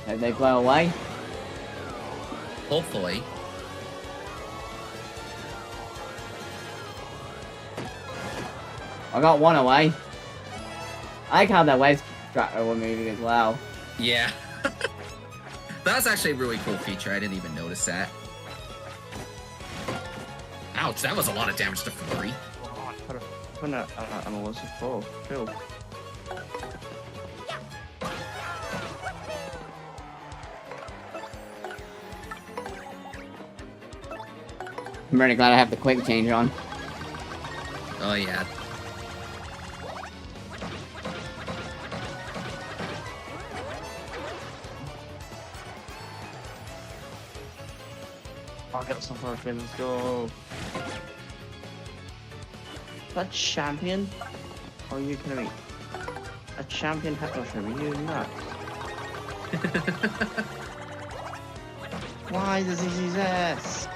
Have they blow away? Hopefully. I got one away. I like how that wave tractor were moving as well. Yeah. That's actually a really cool feature. I didn't even notice that. Ouch, that was a lot of damage to Fury. Put an elusive foe. Cool. I'm really glad I have the quick change on. Oh, yeah. I'll get some for a let's go. That champion? Or are you gonna be a champion Hypno Shrimp? Are you nuts? Why does he use this?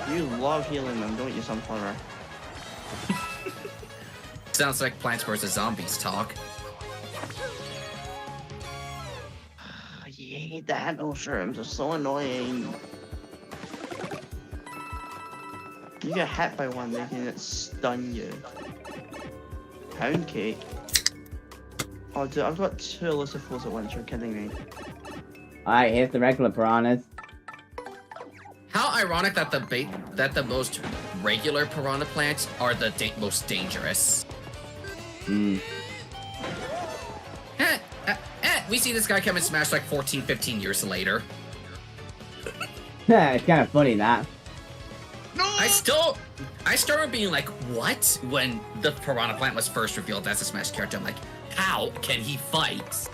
You love healing them, don't you, Sunflower? Sounds like Plants vs. Zombies talk. I hate the Hypno Shrooms, they're so annoying. You get hit by one, they can stun you. Pound cake. Oh, dude, I've got 2 Lucifers at once. You're kidding me. Alright, here's the regular piranhas. How ironic that the most regular piranha plants are the most dangerous. Hmm. We see this guy come and smash like 14, 15 years later. Yeah, it's kind of funny that. I still remember being like, what? When the piranha plant was first revealed as a Smash character, I'm like, how can he fight?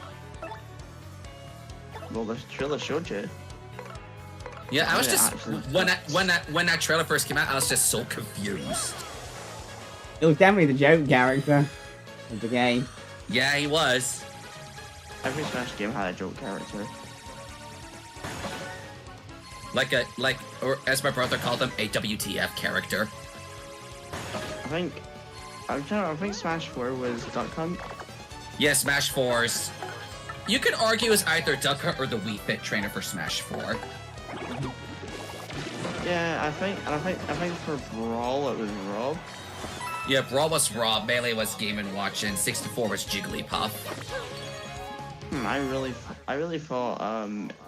Well, the trailer showed you. Yeah, I was Yeah, just actually. when that trailer first came out, I was just so confused. It was definitely the joke character of the game. Yeah, he was. Every Smash game had a joke character. Or as my brother called him, a WTF character. I think Smash 4 was Duck Hunt. Yeah, Smash 4's. You could argue is either Duck Hunt or the Wii Fit trainer for Smash 4. Yeah, I think for Brawl it was Rob. Yeah, Brawl was Rob, Melee was Game & Watch, and 64 was Jigglypuff. I really thought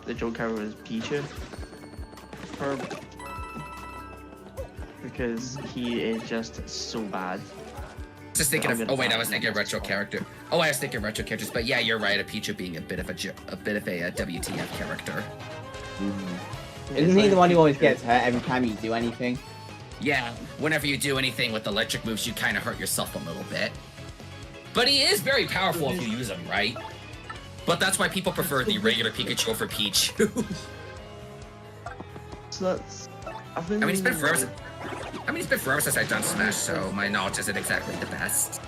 the joke character was Pichu. Because he is just so bad. Just thinking of. Oh wait, I was thinking retro character. Oh, I was thinking retro characters, but yeah, you're right. A Pichu being a bit of a WTF character. Isn't he the one who always gets hurt every time you do anything? Yeah, whenever you do anything with electric moves, you kind of hurt yourself a little bit. But he is very powerful if you use him right. But that's why people prefer the regular Pikachu over Pichu. So that's. I mean, it's been forever. It's been forever since I've done Smash, so my knowledge isn't exactly the best.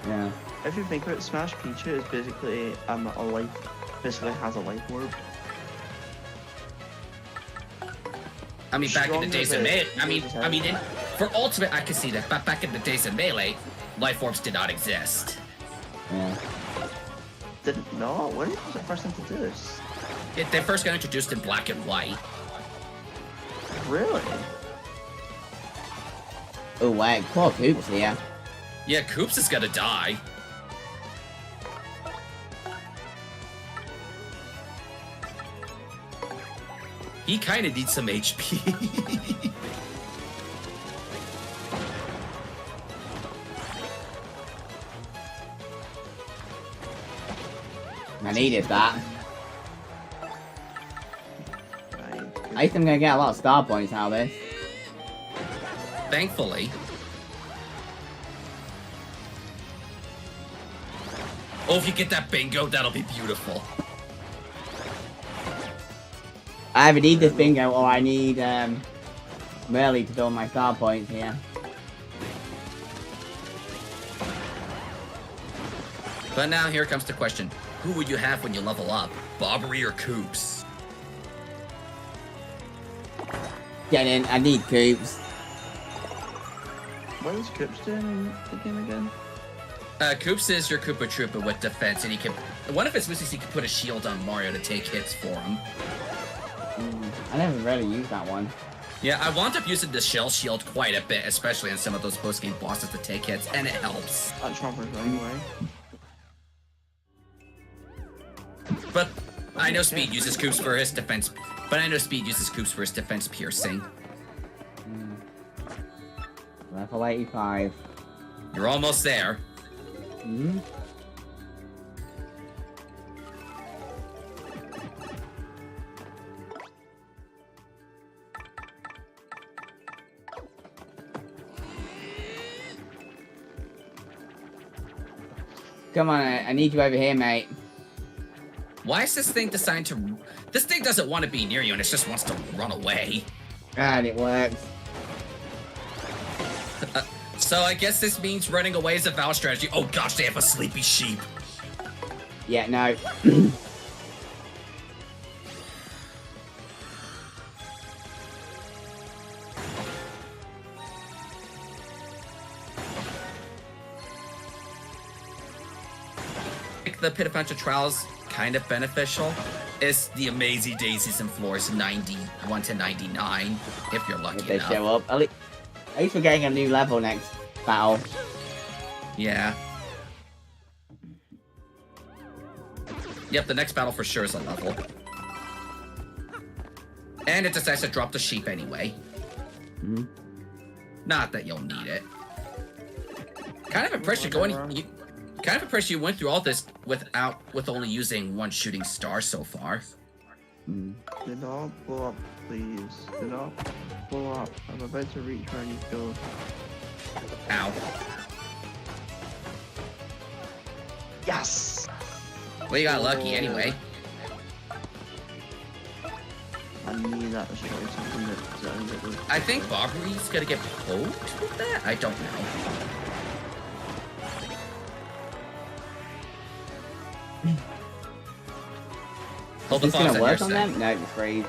Yeah. If you think about it, Smash Pichu is basically basically has a life orb. I mean, back in the Stronger days of than- Melee, for Ultimate, I can see that, but back in the days of Melee, life orbs did not exist. Yeah. Didn't know. When was the first introduced? They first got introduced in Black and White. Really? Oh wait, poor Coops here. Yeah, Koops is gonna die. He kind of needs some HP. I needed that. Right. I think I'm gonna get a lot of star points out of this. Thankfully. Oh, if you get that bingo, that'll be beautiful. I either need this bingo or I need Merly to build my star points here. But now here comes the question. Who would you have when you level up? Bobbery or Koops? Get in, I need Coops. What is Koops doing in the game again? Koops is your Koopa Troopa with defense, and he can. One of his moves is he can put a shield on Mario to take hits for him. I never really used that one. Yeah, I wound up using the Shell Shield quite a bit, especially in some of those post-game bosses to take hits, and it helps. That's Chomper's anyway. But I know Speed uses Koops for his defense. Piercing. Level 85. You're almost there. Hmm? Come on, I need you over here, mate. Why is this thing designed to... This thing doesn't want to be near you, and it just wants to run away. And it works. So I guess this means running away is a valid strategy. Oh gosh, they have a sleepy sheep. Yeah, no. The Pit Adventure Trials kind of beneficial is the Amazing Daisies and Floors 91 to 99, if you're lucky If they enough. show up. At least we're getting a new level next battle. Yeah. Yep, the next battle for sure is a level. And it decides to drop the sheep anyway. Mhm. Not that you'll need it. Kind of impressed kind of impressed you went through all this with only using one shooting star so far. Mm. Do not blow up, please. Do not blow up. I'm about to reach where I need to go. Ow. Yes! Well, you got lucky anyway. I knew that was probably something that was... I think Bobbery's gonna get poked with that? I don't know. Hold the Is this fox gonna on work your on side. them? No, it's freeze.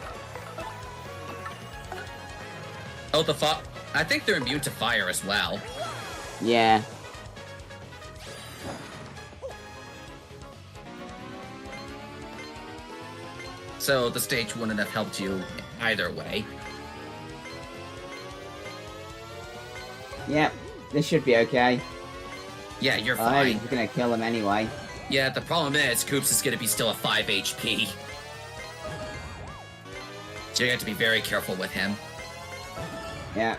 Hold the fox. I think they're immune to fire as well. Yeah. So the stage wouldn't have helped you either way. Yep. This should be okay. Yeah, you're I know fine. he's gonna kill him anyway. Yeah, the problem is Koops is gonna be still a 5 HP. So you have to be very careful with him. Yeah.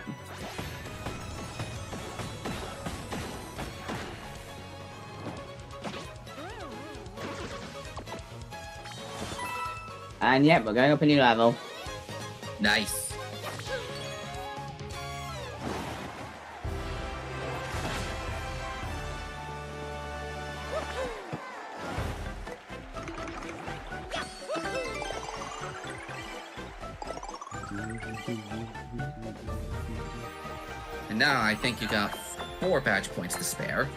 And yep, we're going up a new level. Nice. And now I think you got 4 badge points to spare.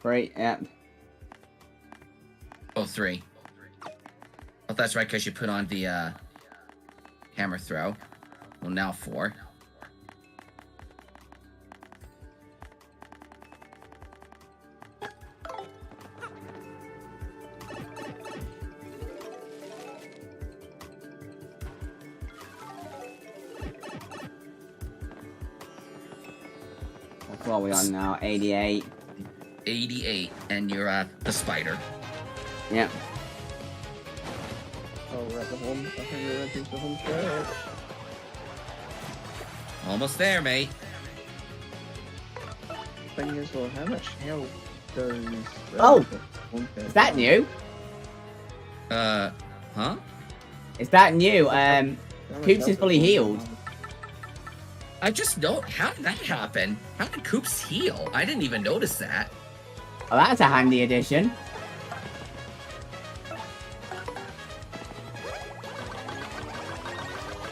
Great, yep. Oh, 3. Oh, that's right, because you put on the hammer throw. Well, now 4. What are we on now? 88. 88, and you're the spider. Yep. Oh, we're at the home. I think we're at the home stretch. Almost there, mate. Thing is, though, how much health does... Oh! Okay. Is that new? Huh? Is that new? How much Koops health is fully does healed. I just don't. How did that happen? How did Koops heal? I didn't even notice that. Oh, that's a handy addition.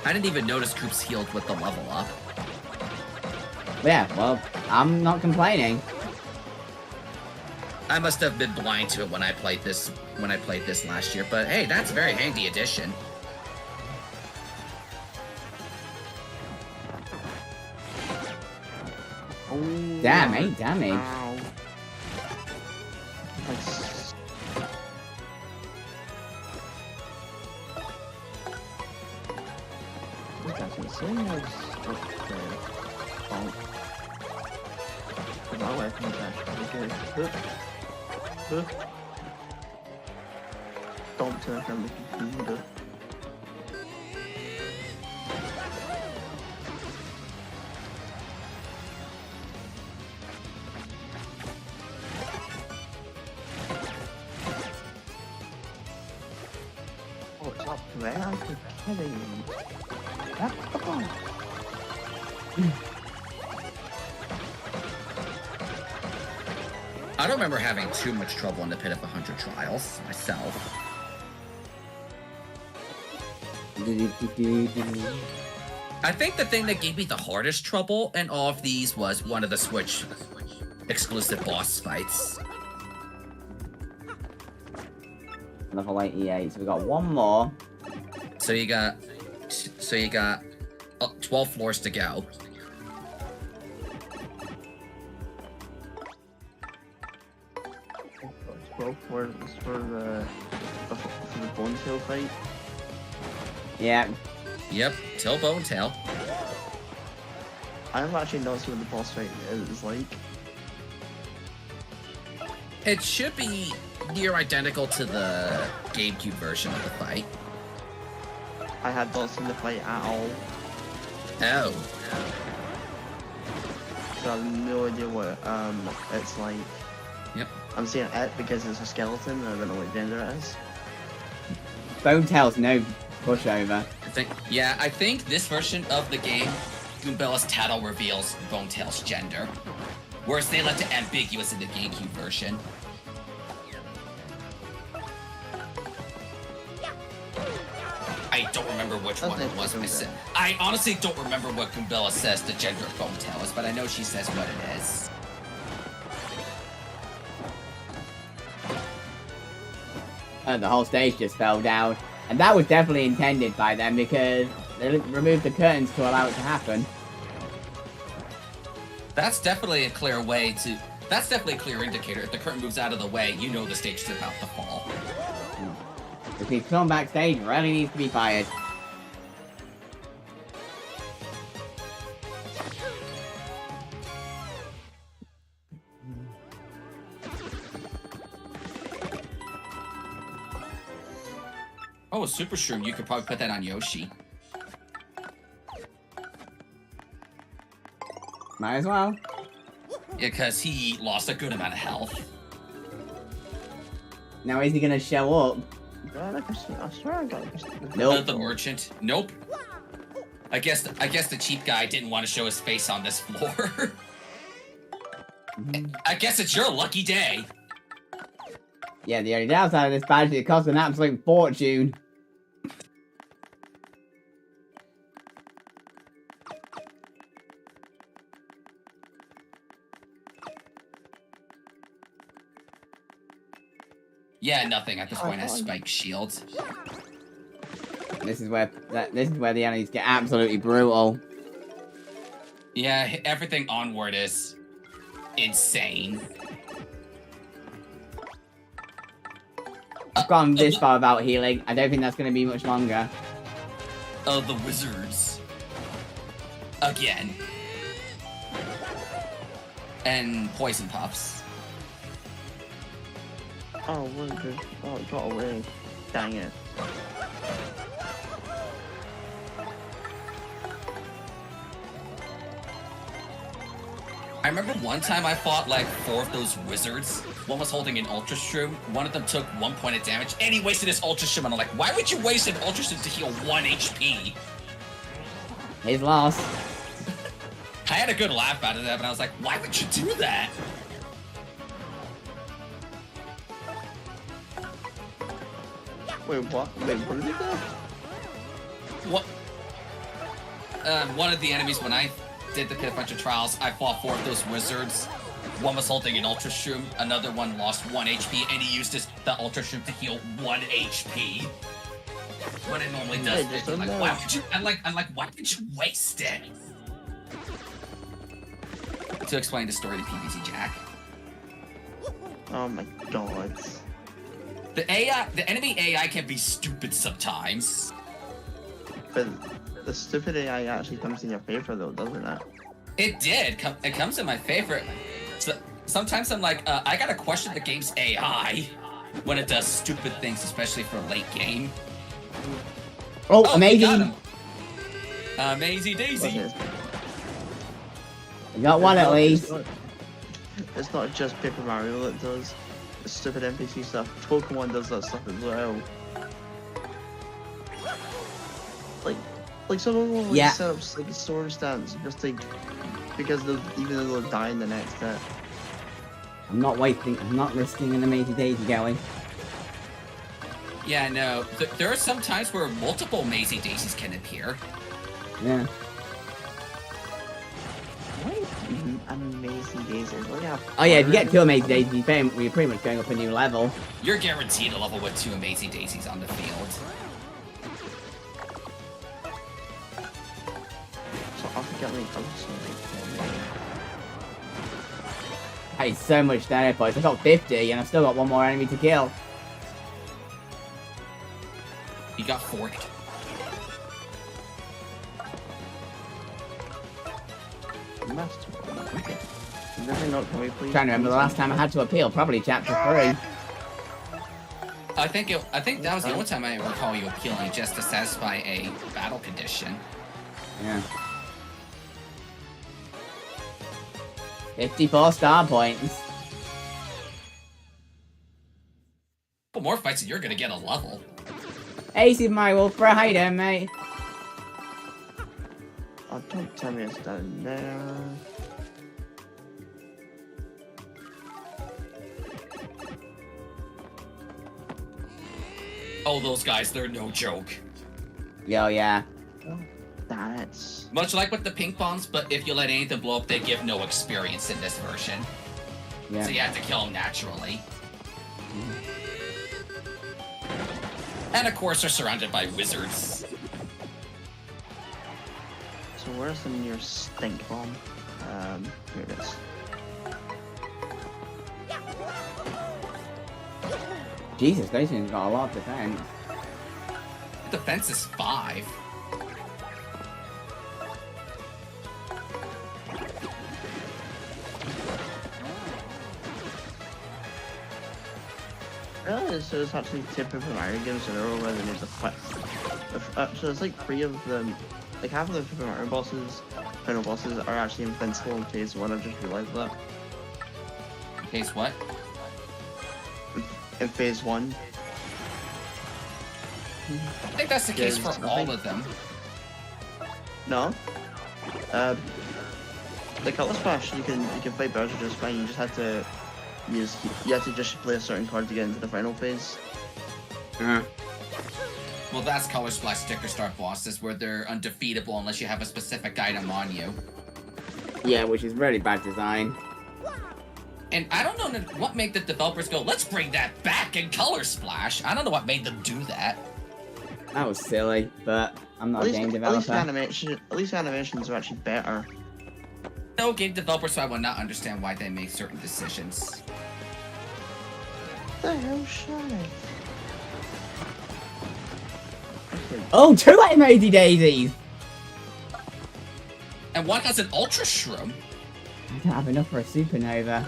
I didn't even notice Koops healed with the level up. Yeah, well, I'm not complaining. I must have been blind to it when I played this last year, but hey, that's a very handy addition. Oh, Damn, 8 damage. Ow. Nice. It doesn't seem as okay. Oh. My weapon is actually good. Don't turn on the computer. Oh, it's up there. I'm kidding me. Come on. I don't remember having too much trouble in the Pit of 100 Trials myself. I think the thing that gave me the hardest trouble in all of these was one of the Switch exclusive boss fights. Level 88, so we got one more. So you got 12 floors to go. Well, for the Bone Tail fight. Yeah. Yep, till Bone Tail. I've actually not seen what the boss fight is like. It should be near identical to the GameCube version of the fight. I had not seen the fight at all, Oh. so I have no idea what it's like. Yep. I'm saying it because it's a skeleton and I don't know what gender it is. Bone Tail's no pushover. I think this version of the game, Goombella's title reveals Bone Tail's gender, whereas they left it ambiguous in the GameCube version. I don't remember which one it was. I honestly don't remember what Goombella says the gender of Bone Tail is, but I know she says what it is. And the whole stage just fell down. And that was definitely intended by them because they removed the curtains to allow it to happen. That's definitely a clear way to... That's definitely a clear indicator. If the curtain moves out of the way, you know the stage is about to fall. If he's come backstage, really needs to be fired. Oh, a Super Shroom. You could probably put that on Yoshi. Might as well. Yeah, because he lost a good amount of health. Now is he gonna show up? I swear I got Nope. The merchant. Nope. I guess the cheap guy didn't want to show his face on this floor. I guess it's your lucky day. Yeah, the only downside of this badge is it costs an absolute fortune. Yeah, nothing at this point has spike shields. This is where the enemies get absolutely brutal. Yeah, everything onward is insane. I've gone this far without healing. I don't think that's going to be much longer. Oh, the wizards. Again. And poison puffs. Oh, what is it? Oh, it got away. Dang it. I remember one time I fought like 4 of those wizards. One was holding an Ultra Shroom. One of them took 1 point of damage, and he wasted his Ultra Shroom. And I'm like, why would you waste an Ultra Shroom to heal 1 HP? His loss. I had a good laugh out of that, but I was like, why would you do that? Wait, what? Wait, what did he do? What? One of the enemies, when I did the Pit Adventure Trials, I fought 4 of those wizards. One was holding an Ultra Shroom, another one lost 1 HP, and he used the Ultra Shroom to heal 1 HP. What it normally does. Yeah, I'm like, why would you? I'm like, why would you waste it? To explain the story to PVZ Jack. Oh my god. The enemy AI can be stupid sometimes. But the stupid AI actually comes in your favor though, doesn't it? It did. It comes in my favorite. So, sometimes I'm like, I gotta question the game's AI when it does stupid things, especially for late game. Oh, We amazing! got him. Amazing Daisy. Okay. We got one at least. It's not just Paper Mario that does the stupid NPC stuff. Pokemon does that stuff as well. Like someone will like, set up like a storage stance just to because even though they'll die in the next hit. I'm not risking an amazing Daisy going. Yeah, no. There are some times where multiple Maisie Daisies can appear. Yeah. Amazing Daisies. Look how Oh yeah, if you get 2 amazing Daisies, you're pretty much going up a new level. You're guaranteed a level with 2 Amazing Daisies on the field. So I forget me That is so much damage points. I got 50 and I've still got 1 more enemy to kill. You got forked. Master one. Okay. Nothing not can we please? Trying to remember the last time I had to appeal. Probably chapter 3. I think that was the only time I recall you appealing just to satisfy a battle condition. Yeah. 54 star points. But more fights and you're gonna get a level. Hey, Super Mario Wolf, right there, mate. Oh, don't tell me it's down there. Oh, those guys, they're no joke. Yo, yeah. That's Much like with the pink bombs, but if you let anything blow up, they give no experience in this version. Yeah. So you have to kill them naturally. And of course, they're surrounded by wizards. so. Where's the nearest stink bomb? Here it is. Jesus, those things got a lot of defense. Defense is 5. Really? So it's actually typical Mario games in a row where they need to flip. So it's like 3 of them, like half of the Super Mario bosses, final bosses, are actually invincible in phase 1. I've just realized that. Case what? In phase 1. I think that's the case Yeah, for all of them. No. The Color Splash, you can fight Bowser just fine. You just have to you have to just play a certain card to get into the final phase. Well, that's Color Splash Sticker Star bosses, where they're undefeatable unless you have a specific item on you. Yeah, which is really bad design. And I don't know what made the developers go, let's bring that back in Color Splash. I don't know what made them do that. That was silly, but I'm not a game developer. At least animations are actually better. No game developer, so I will not understand why they make certain decisions. What the hell, shut it. Okay. Oh, 2 80 daisies! And one has an Ultra Shroom. I don't have enough for a supernova.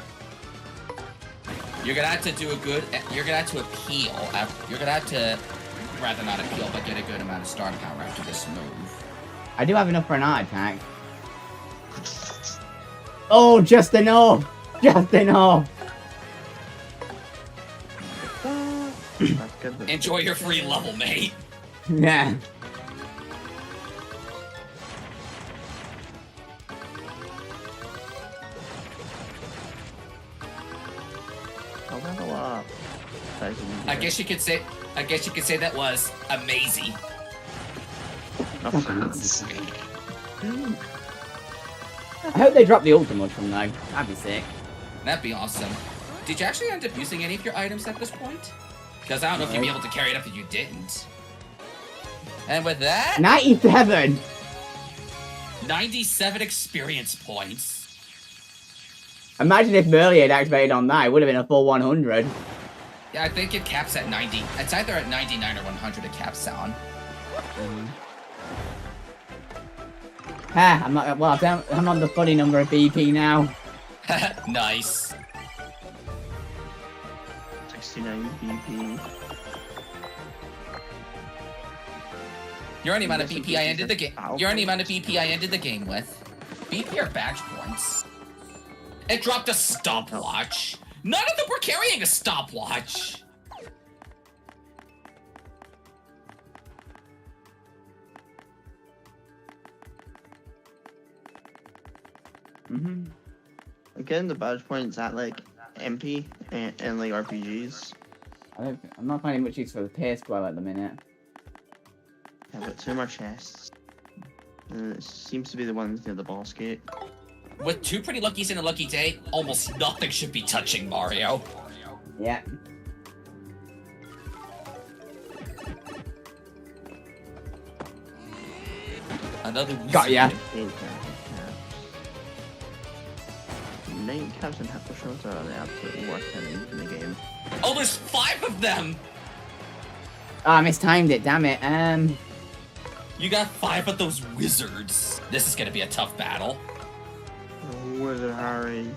You're gonna have to do a good. You're gonna have to appeal. You're gonna have to, rather not appeal, but get a good amount of star power after this move. I do have enough for an art attack. Oh, just enough! Just enough! That's good. Enjoy your free level, mate. Yeah. I'll level up. I guess you could say that was amazing. I hope they drop the ultimate from though. That'd be sick. That'd be awesome. Did you actually end up using any of your items at this point? Because I don't know if you'd be able to carry it up if you didn't. And with that, 97! 97 experience points. Imagine if Merly had activated on that, it would have been a full 100. Yeah, I think it caps at 90. It's either at 99 or 100 it caps on. I'm not, well, I'm on the funny number of BP now. Nice. 69 BP. You're on the amount of BP I ended the game. You're on the amount of BP I ended the game with. BP are badge points. It dropped a stopwatch. None of them were carrying a stopwatch. Again, the badge points at like MP and like RPGs. I'm not finding much use for the pace glow at the minute. I've got 2 more chests. And it seems to be the ones near the boss gate. With 2 pretty luckies and a lucky day, almost nothing should be touching Mario. Yeah. Another Got ya. 9 caps and half shows are the absolute worst enemies in the game. Oh, there's 5 of them! Oh, I mistimed it, damn it. You got 5 of those wizards. This is gonna be a tough battle. Wizard Harry.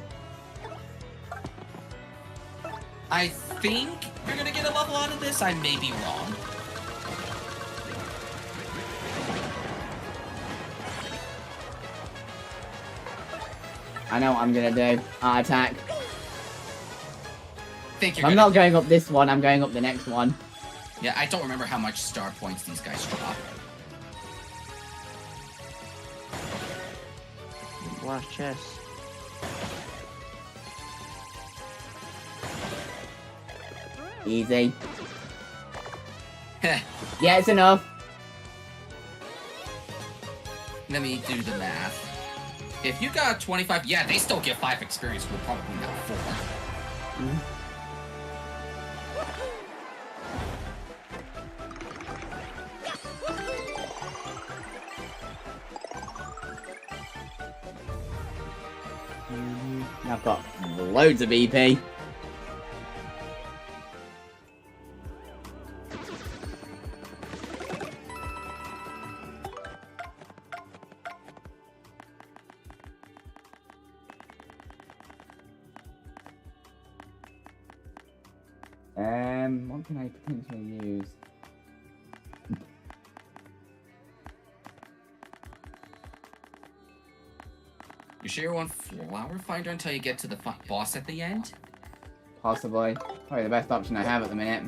I think you're gonna get a level out of this. I may be wrong. I know what I'm gonna do. Art attack. Think you're I'm gonna not going up this one, I'm going up the next one. Yeah, I don't remember how much star points these guys drop. Blast chest. Easy. Heh. Yeah, it's enough. Let me do the math. If you got 25, yeah, they still get 5 experience. We're probably not 4. I've got loads of EP. What can I potentially use? You sure you want Flower Finder until you get to the boss at the end? Possibly. Probably the best option I have at the minute.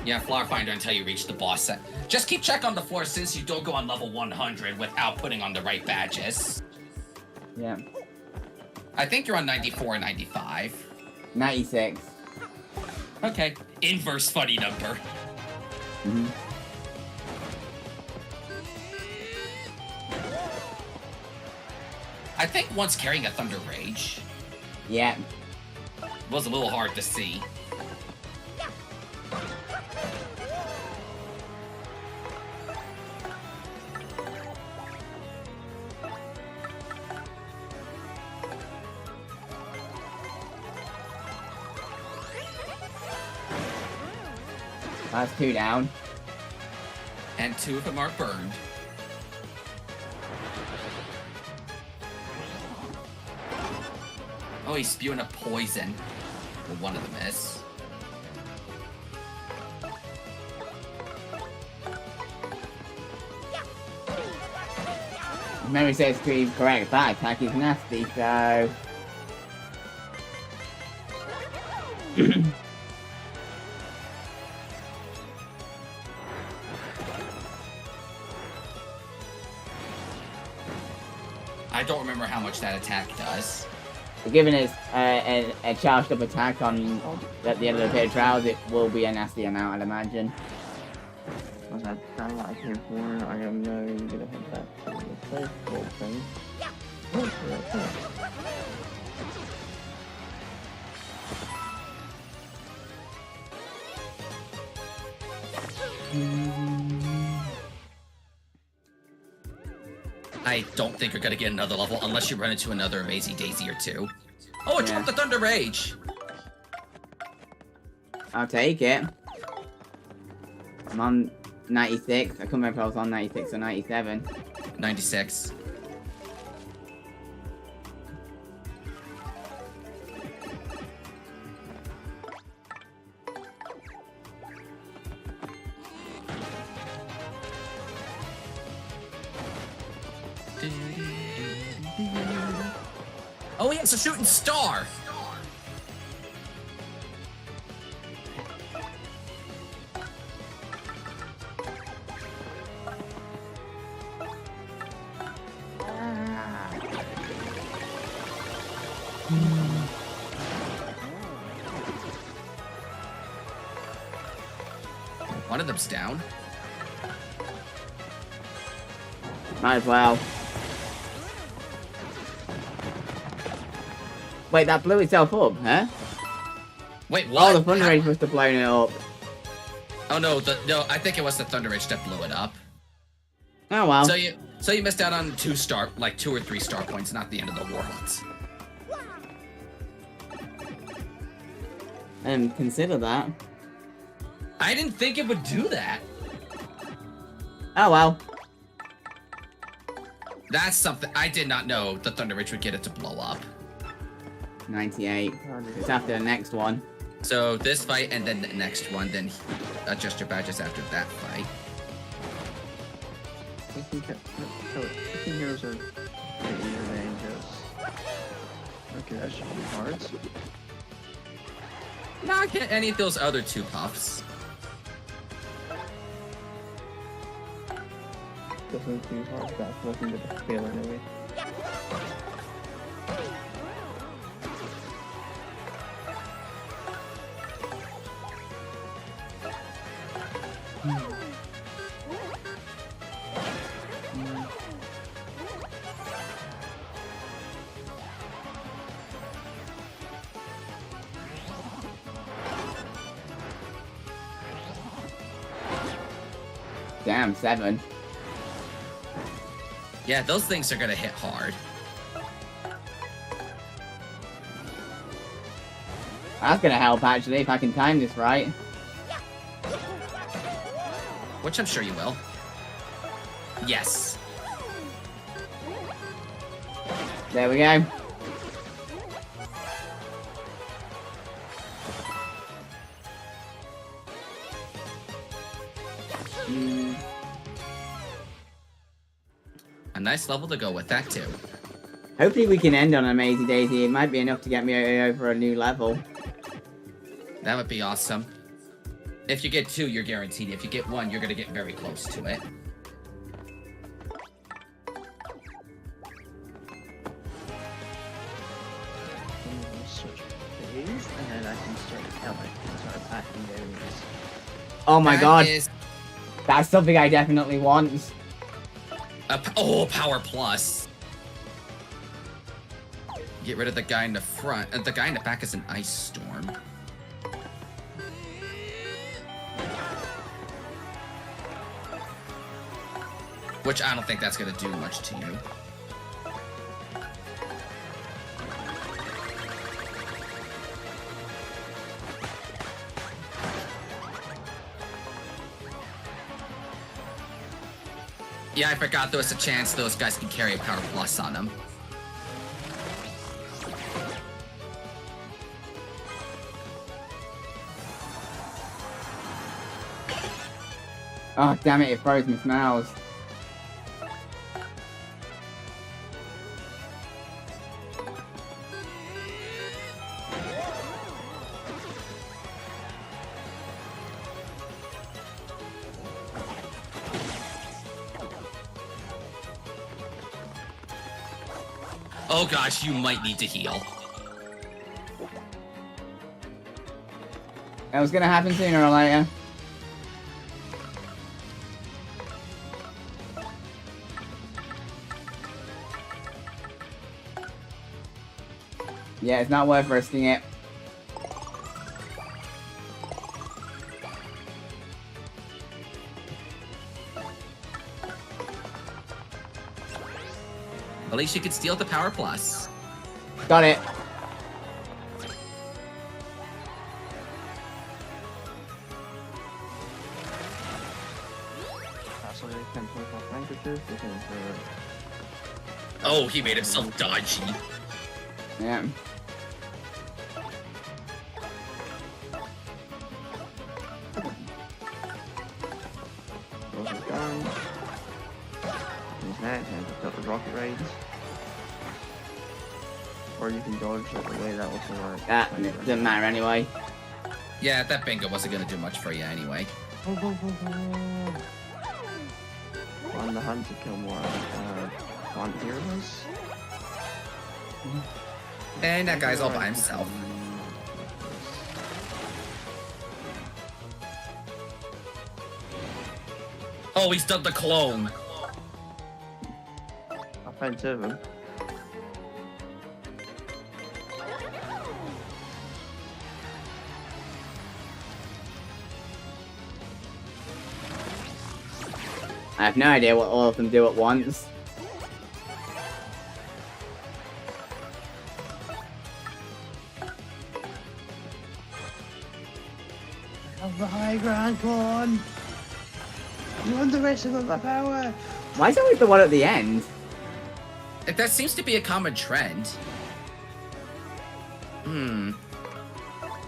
Yeah, Flower Finder until you reach the boss set. Just keep check on the floor since you don't go on level 100 without putting on the right badges. Yeah. I think you're on 94 or 95. 96. Okay. Inverse funny number. Mm-hmm. I think once carrying a Thunder Rage Yeah. was a little hard to see. That's 2 down. And 2 of them are burned. Oh, he's spewing a poison. Well, one of them is. Memory says to be correct. That attack is nasty, so... I don't remember how much that attack does. Given it's a charged up attack on at the end of the pit trials, it will be a nasty amount, I'd imagine. Was that time I came for? I am now gonna head back to the place whole thing. I don't think you're gonna get another level unless you run into another Amazing Daisy or 2. Oh, it dropped the Thunder Rage! I'll take it. I'm on 96. I couldn't remember if I was on 96 or 97. 96. Oh, yeah, it's a shooting star! One of them's down. Might as well. Wait, that blew itself up, huh? Wait, what? Oh, the Thunder Rage must have blown it up. Oh no, no, I think it was the Thunder Rage that blew it up. Oh well. So you missed out on 2 or 3 star points, not the end of the world. Consider that. I didn't think it would do that. Oh well. That's something I did not know the Thunder Ridge would get it to blow up. 98. It's after the next one. So this fight and then the next one, then adjust your badges after that fight. 15 heroes are getting your ranges. Okay, that should be hard. Not get any of those other 2 puffs. Doesn't seem hard, that's nothing to fail anyway. Damn, 7. Yeah, those things are gonna hit hard. That's gonna help, actually, if I can time this right. Which I'm sure you will. Yes. There we go. A nice level to go with that, too. Hopefully we can end on a Mazy Daisy. It might be enough to get me over a new level. That would be awesome. If you get 2, you're guaranteed. If you get 1, you're gonna get very close to it. Switch phase, and then I can start killing and start attacking the enemies. Oh my That god. is That's something I definitely want. Power Plus. Get rid of the guy in the front. The guy in the back is an Ice Storm. Which I don't think that's gonna do much to you. Yeah, I forgot there was a chance those guys can carry a Power Plus on them. Oh, damn it, it froze my smells. Oh gosh, you might need to heal. That was gonna happen sooner or later. Yeah, it's not worth risking it. At least you could steal the Power Plus. Got it. So they can put up languages, they can Oh, he made himself dodgy. Yeah. those are done. Use that and pick up the rocket raids. Or you can dodge it the way that also works. That doesn't matter anyway. Yeah, that bingo wasn't gonna do much for you anyway. On the hunt to kill more want heroes. And that guy's all by himself. Oh, he's done the clone. I found 2 of them. I have no idea what all of them do at once. Of the high ground, Corn! You underestimate my power! Why is it always the one at the end? That seems to be a common trend.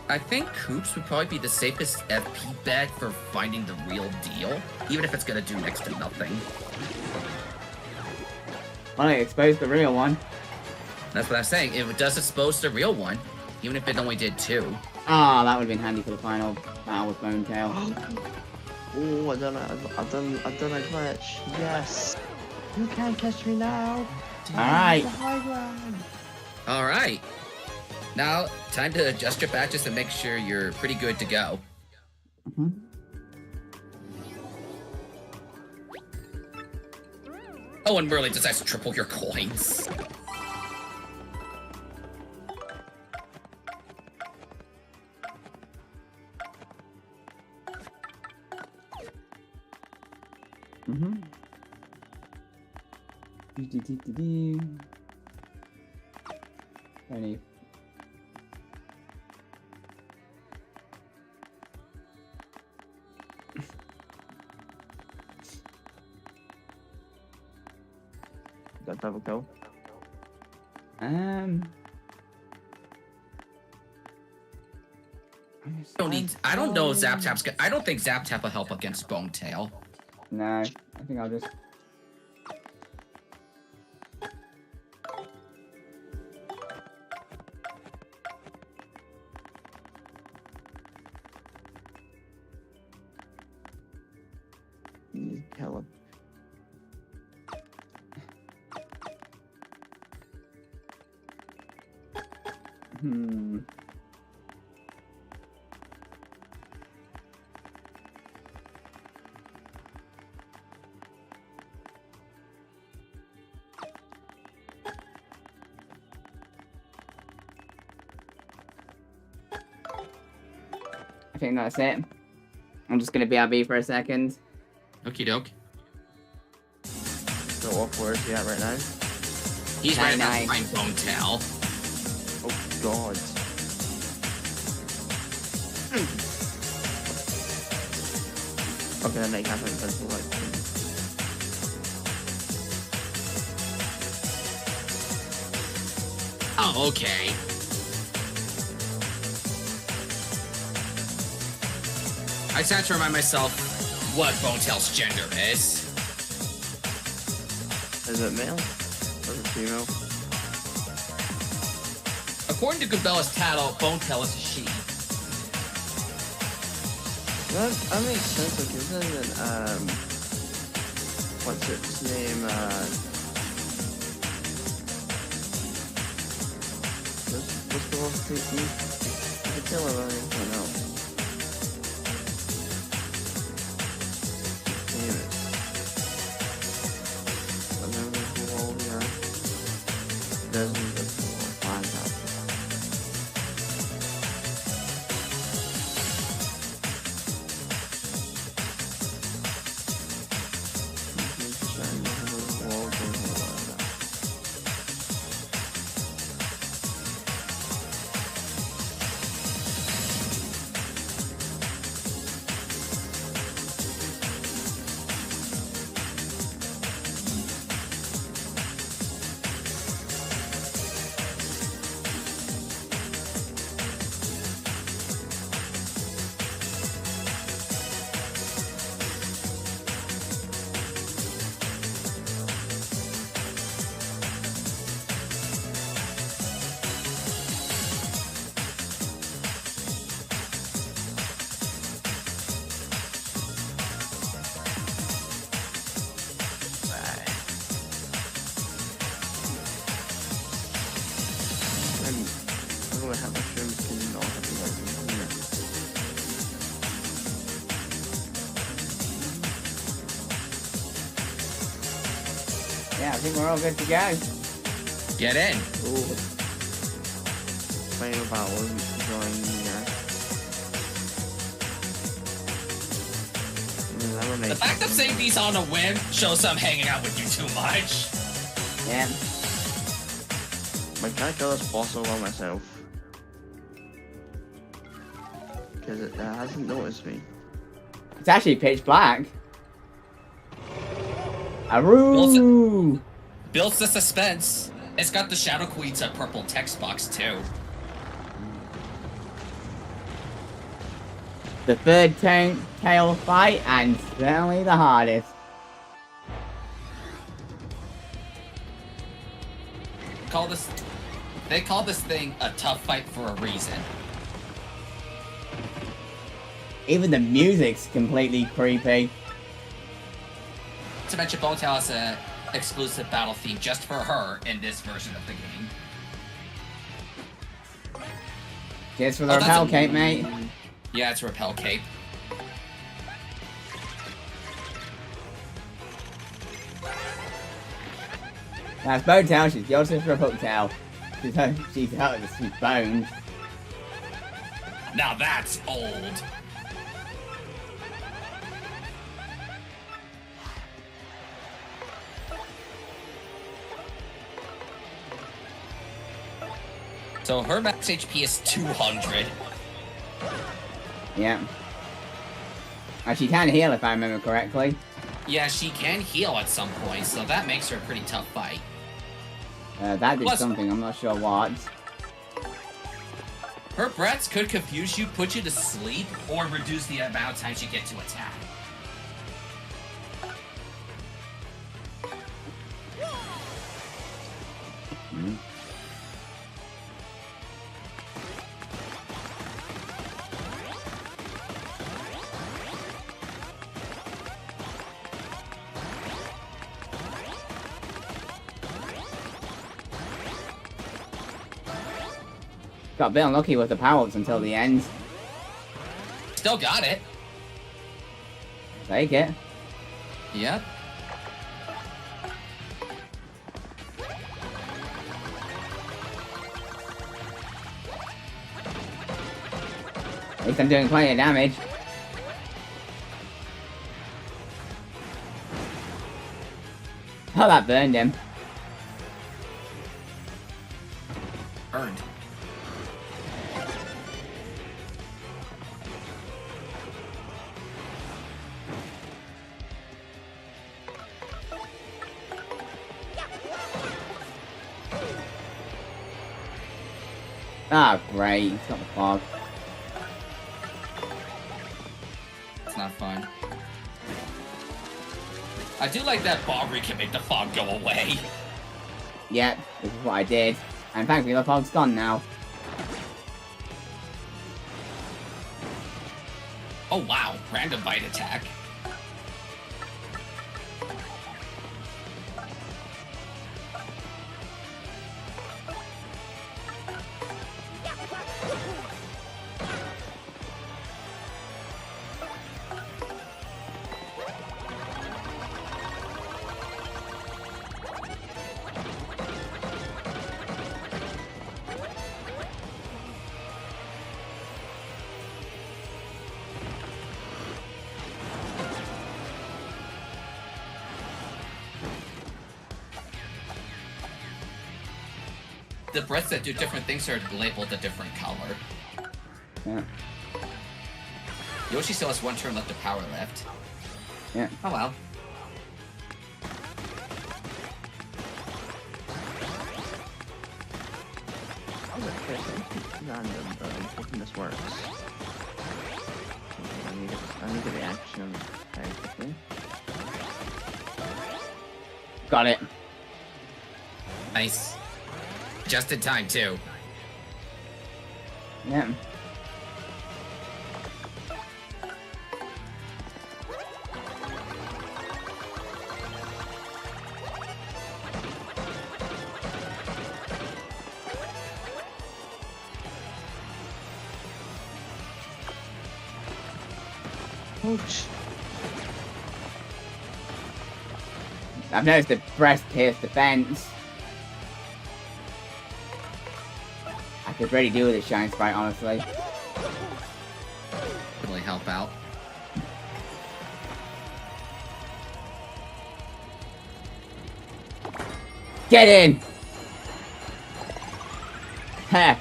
I think Koops would probably be the safest FP bet for finding the real deal, even if it's gonna do next to nothing. Well, I exposed the real one. That's what I'm saying. If it does expose the real one, even if it only did 2. Ah, that would have been handy for the final battle with Bone Tail. Oh, I've done a glitch. Yes. You can't catch me now. Alright. The high ground. Alright. Now, time to adjust your badges and make sure you're pretty good to go. Oh, and Merlin decides to triple your coins. Only. Got double kill. I don't know if Zap Tap's I don't think Zap Tap will help against Bone Tail. No, I think I'll just. You kill him. I think that's it. I'm just gonna BRB for a second. Okie doke. So what word is he at right now? He's right now 99. behind Bone Tail. Oh god. Okay, then they can't have invincible like. Oh, okay. I just had to remind myself what Bone Tail's gender is. Is it male? Or is it female? According to Goobella's title, Bone Tail is a she. That makes sense, like isn't what's its name, what's the one thing you can kill it, I don't know. Damn it. I remember who all we are. Doesn't find out. Yeah, I think we're all good to go. Get in. Ooh. Final battle drawing near. The fact of saying these on a whim shows I'm hanging out with you too much. Yeah. Can I kill this boss all by myself? Because it hasn't noticed me. It's actually pitch black. Aroo! Builds the suspense. It's got the Shadow Queen's purple text box too. The third tail fight, and certainly the hardest. They call this thing a tough fight for a reason. Even the music's completely creepy. To mention, Bonetail has an exclusive battle theme just for her in this version of the game. Cheers for the repel cape, mate. Yeah, it's a repel cape. That's Bonetail, she's Joseph's repel tail. She's out of the sweet bones. Now that's old. So her max HP is 200. Yeah. And she can heal if I remember correctly. Yeah, she can heal at some point, so that makes her a pretty tough fight. That did Plus- something, I'm not sure what. Her breaths could confuse you, put you to sleep, or reduce the amount of times you get to attack. Hmm. Got a bit unlucky with the power-ups until the end. Still got it. Take it. Yep. At least I'm doing plenty of damage. Oh, that burned him. Burned. Ah, great. It's got the fog. It's not fun. I do like that Bobbery can make the fog go away. Yep, this is what I did. And thankfully the fog's gone now. Oh wow, random bite attack. The breaths that do different things are labeled a different color. Yeah. Yoshi still has one turn left to power left. Yeah. Oh well. Random, but I'm hoping this works. Okay, I need the reaction very quickly. Got it. Nice. Just in time too. Yeah. Ouch. I've noticed the breast pierce defense. I could really do with a Shine Sprite, honestly. Could really help out. Get in! Heh.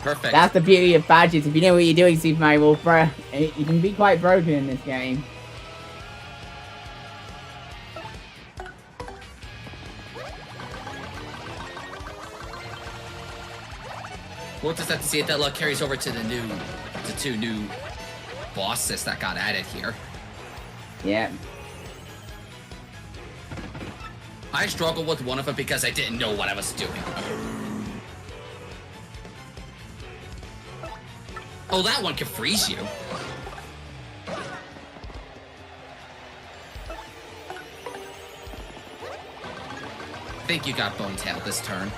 Perfect. That's the beauty of badges. If you know what you're doing, Super Mario Wolf, bruh, you can be quite broken in this game. We'll just have to see if that luck carries over to the 2 new bosses that got added here. Yeah. I struggled with one of them because I didn't know what I was doing. Oh, that one can freeze you. I think you got Bone Tail this turn.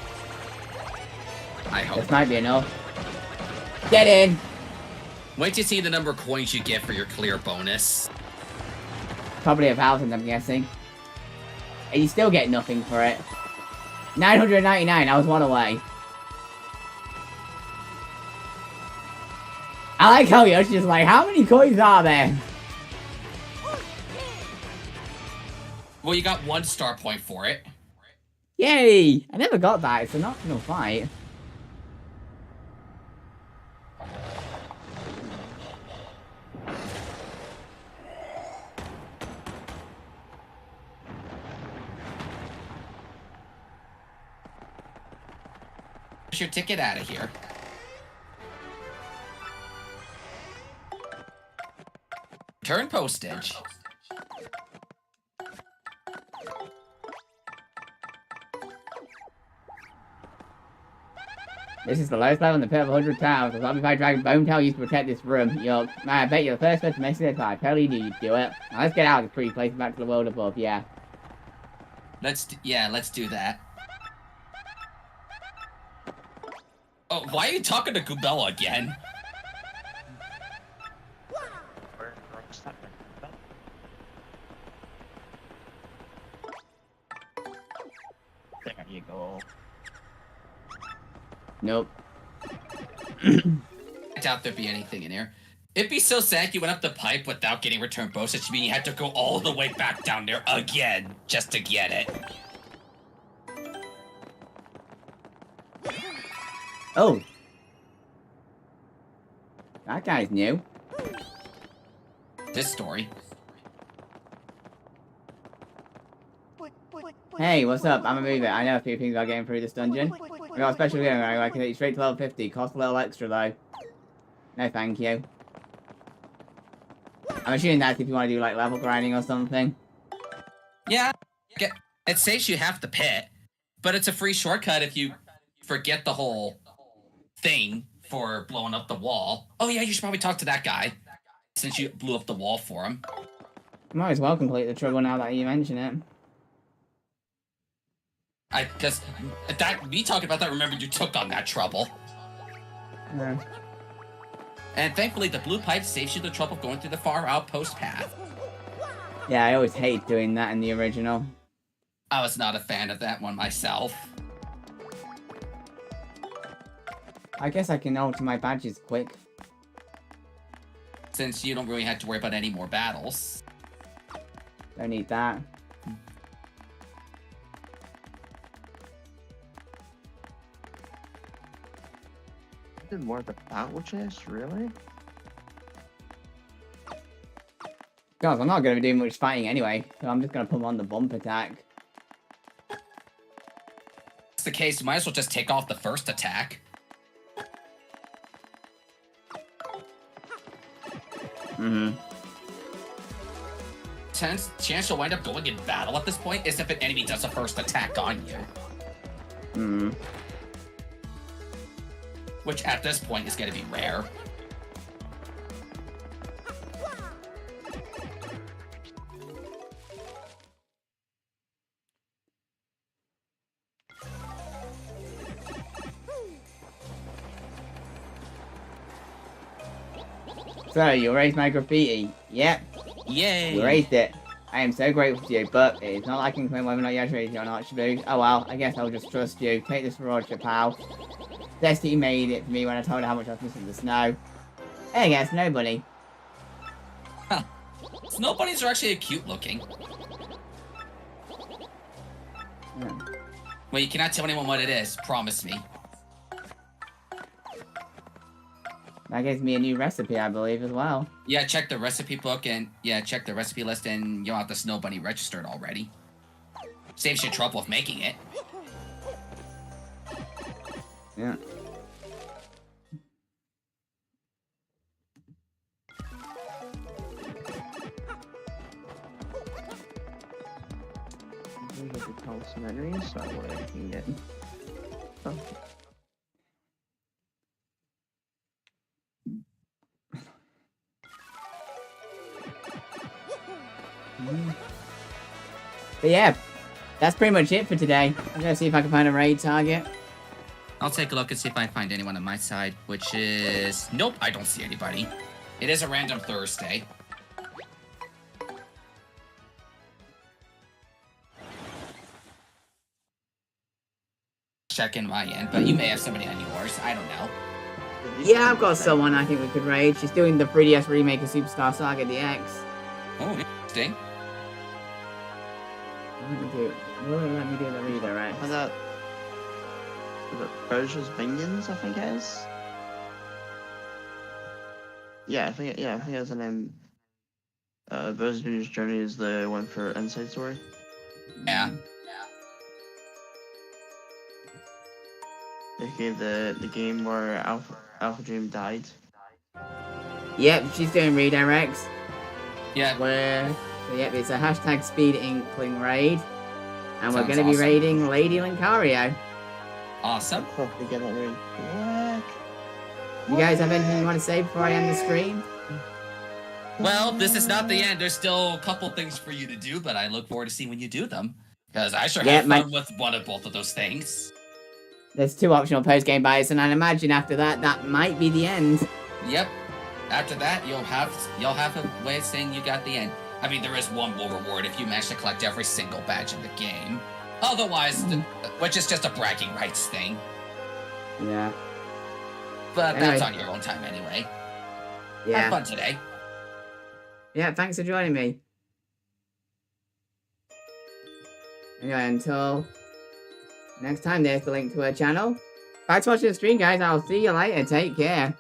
I hope. This might be enough. Get in! Wait to see the number of coins you get for your clear bonus. Probably 1,000, I'm guessing. And you still get nothing for it. 999, I was one away. I like how Yoshi's like, how many coins are there? Well, you got 1 star point for it. Yay! I never got that, it's an optional fight. Get your ticket out of here. Return postage. This is the lowest level in the pit of 100 towers. The Zombified Dragon Bone Tail used to protect this room. Yup. Man, I bet you're the first person to make this. I totally knew you'd do it. Now let's get out of this pretty place and back to the world above, yeah. Let's do that. Oh, why are you talking to Goombella again? There you go. Nope. I doubt there'd be anything in here. It'd be so sad you went up the pipe without getting return bonus. You mean you had to go all the way back down there again just to get it. Oh. That guy's new. This story. Hey, what's up? I'm a mover. I know a few things about getting through this dungeon. I got a special game where I can take you straight to level 50. Cost a little extra though. No thank you. I'm assuming that's if you want to do like level grinding or something. Yeah, it saves you half the pit, but it's a free shortcut if you forget the whole thing for blowing up the wall. Oh yeah, you should probably talk to that guy since you blew up the wall for him. Might as well complete the trouble now that you mention it. Because me talking about that, remember you took on that trouble. Yeah. And thankfully, the blue pipe saves you the trouble of going through the far outpost path. Yeah, I always hate doing that in the original. I was not a fan of that one myself. I guess I can alter my badges quick. Since you don't really have to worry about any more battles. Don't need that. Did more of the battle chest, really? Guys, I'm not going to be doing much fighting anyway, so I'm just going to put them on the bump attack. If that's the case, you might as well just take off the first attack. Mm-hmm. Chance you'll wind up going in battle at this point is if an enemy does a first attack on you. Mm-hmm. Which at this point is going to be rare. So, you erased my graffiti. Yep, Yay! you erased it. I am so grateful to you, but it's not like I can claim whether or not you actually erased it or not, Shaboo. Oh well, I guess I'll just trust you. Take this for Roger, pal. Destiny made it for me when I told her how much I was missing the snow. I guess nobody. Huh. Snow bunnies are actually cute looking. Yeah. Well, you cannot tell anyone what it is. Promise me. That gives me a new recipe, I believe, as well. Yeah, check the recipe book and check the recipe list and you'll have the snow bunny registered already. Saves you trouble of making it. Yeah. me get the talisman so what I can get. Oh. But yeah, that's pretty much it for today. I'm gonna see if I can find a raid target. I'll take a look and see if I find anyone on my side, which is... Nope, I don't see anybody. It is a random Thursday. Check in my end, but you may have somebody on yours. I don't know. Yeah, I've got someone I think we could raid. She's doing the 3DS remake of Superstar Saga DX. Oh, interesting. Let me do the redirect. How's that? Is it Persia's Minions, I think it is? Yeah, I think it's an Bowser's Junior's Journey is the one for Inside Story. Yeah. Okay, the game where Alpha Dream died. Yep, she's doing redirects. Yeah. So yep, it's a hashtag Speed Inkling raid. And we're Sounds going to be awesome. raiding Lady Lincario. Awesome. Hopefully get that right. You guys have anything you want to say before I end the stream? Well, this is not the end. There's still a couple things for you to do, but I look forward to seeing when you do them. Because I sure had fun with both of those things. There's 2 optional post-game buys, and I imagine after that, that might be the end. Yep. After that, you'll have a way of saying you got the end. I mean, there is one more reward if you manage to collect every single badge in the game. Otherwise, which is just a bragging rights thing. Yeah. But Anyway. that's on your own time anyway. Have Yeah. fun today. Yeah, thanks for joining me. Anyway, until next time, there's the link to her channel. Thanks for watching the stream, guys. I'll see you later. Take care.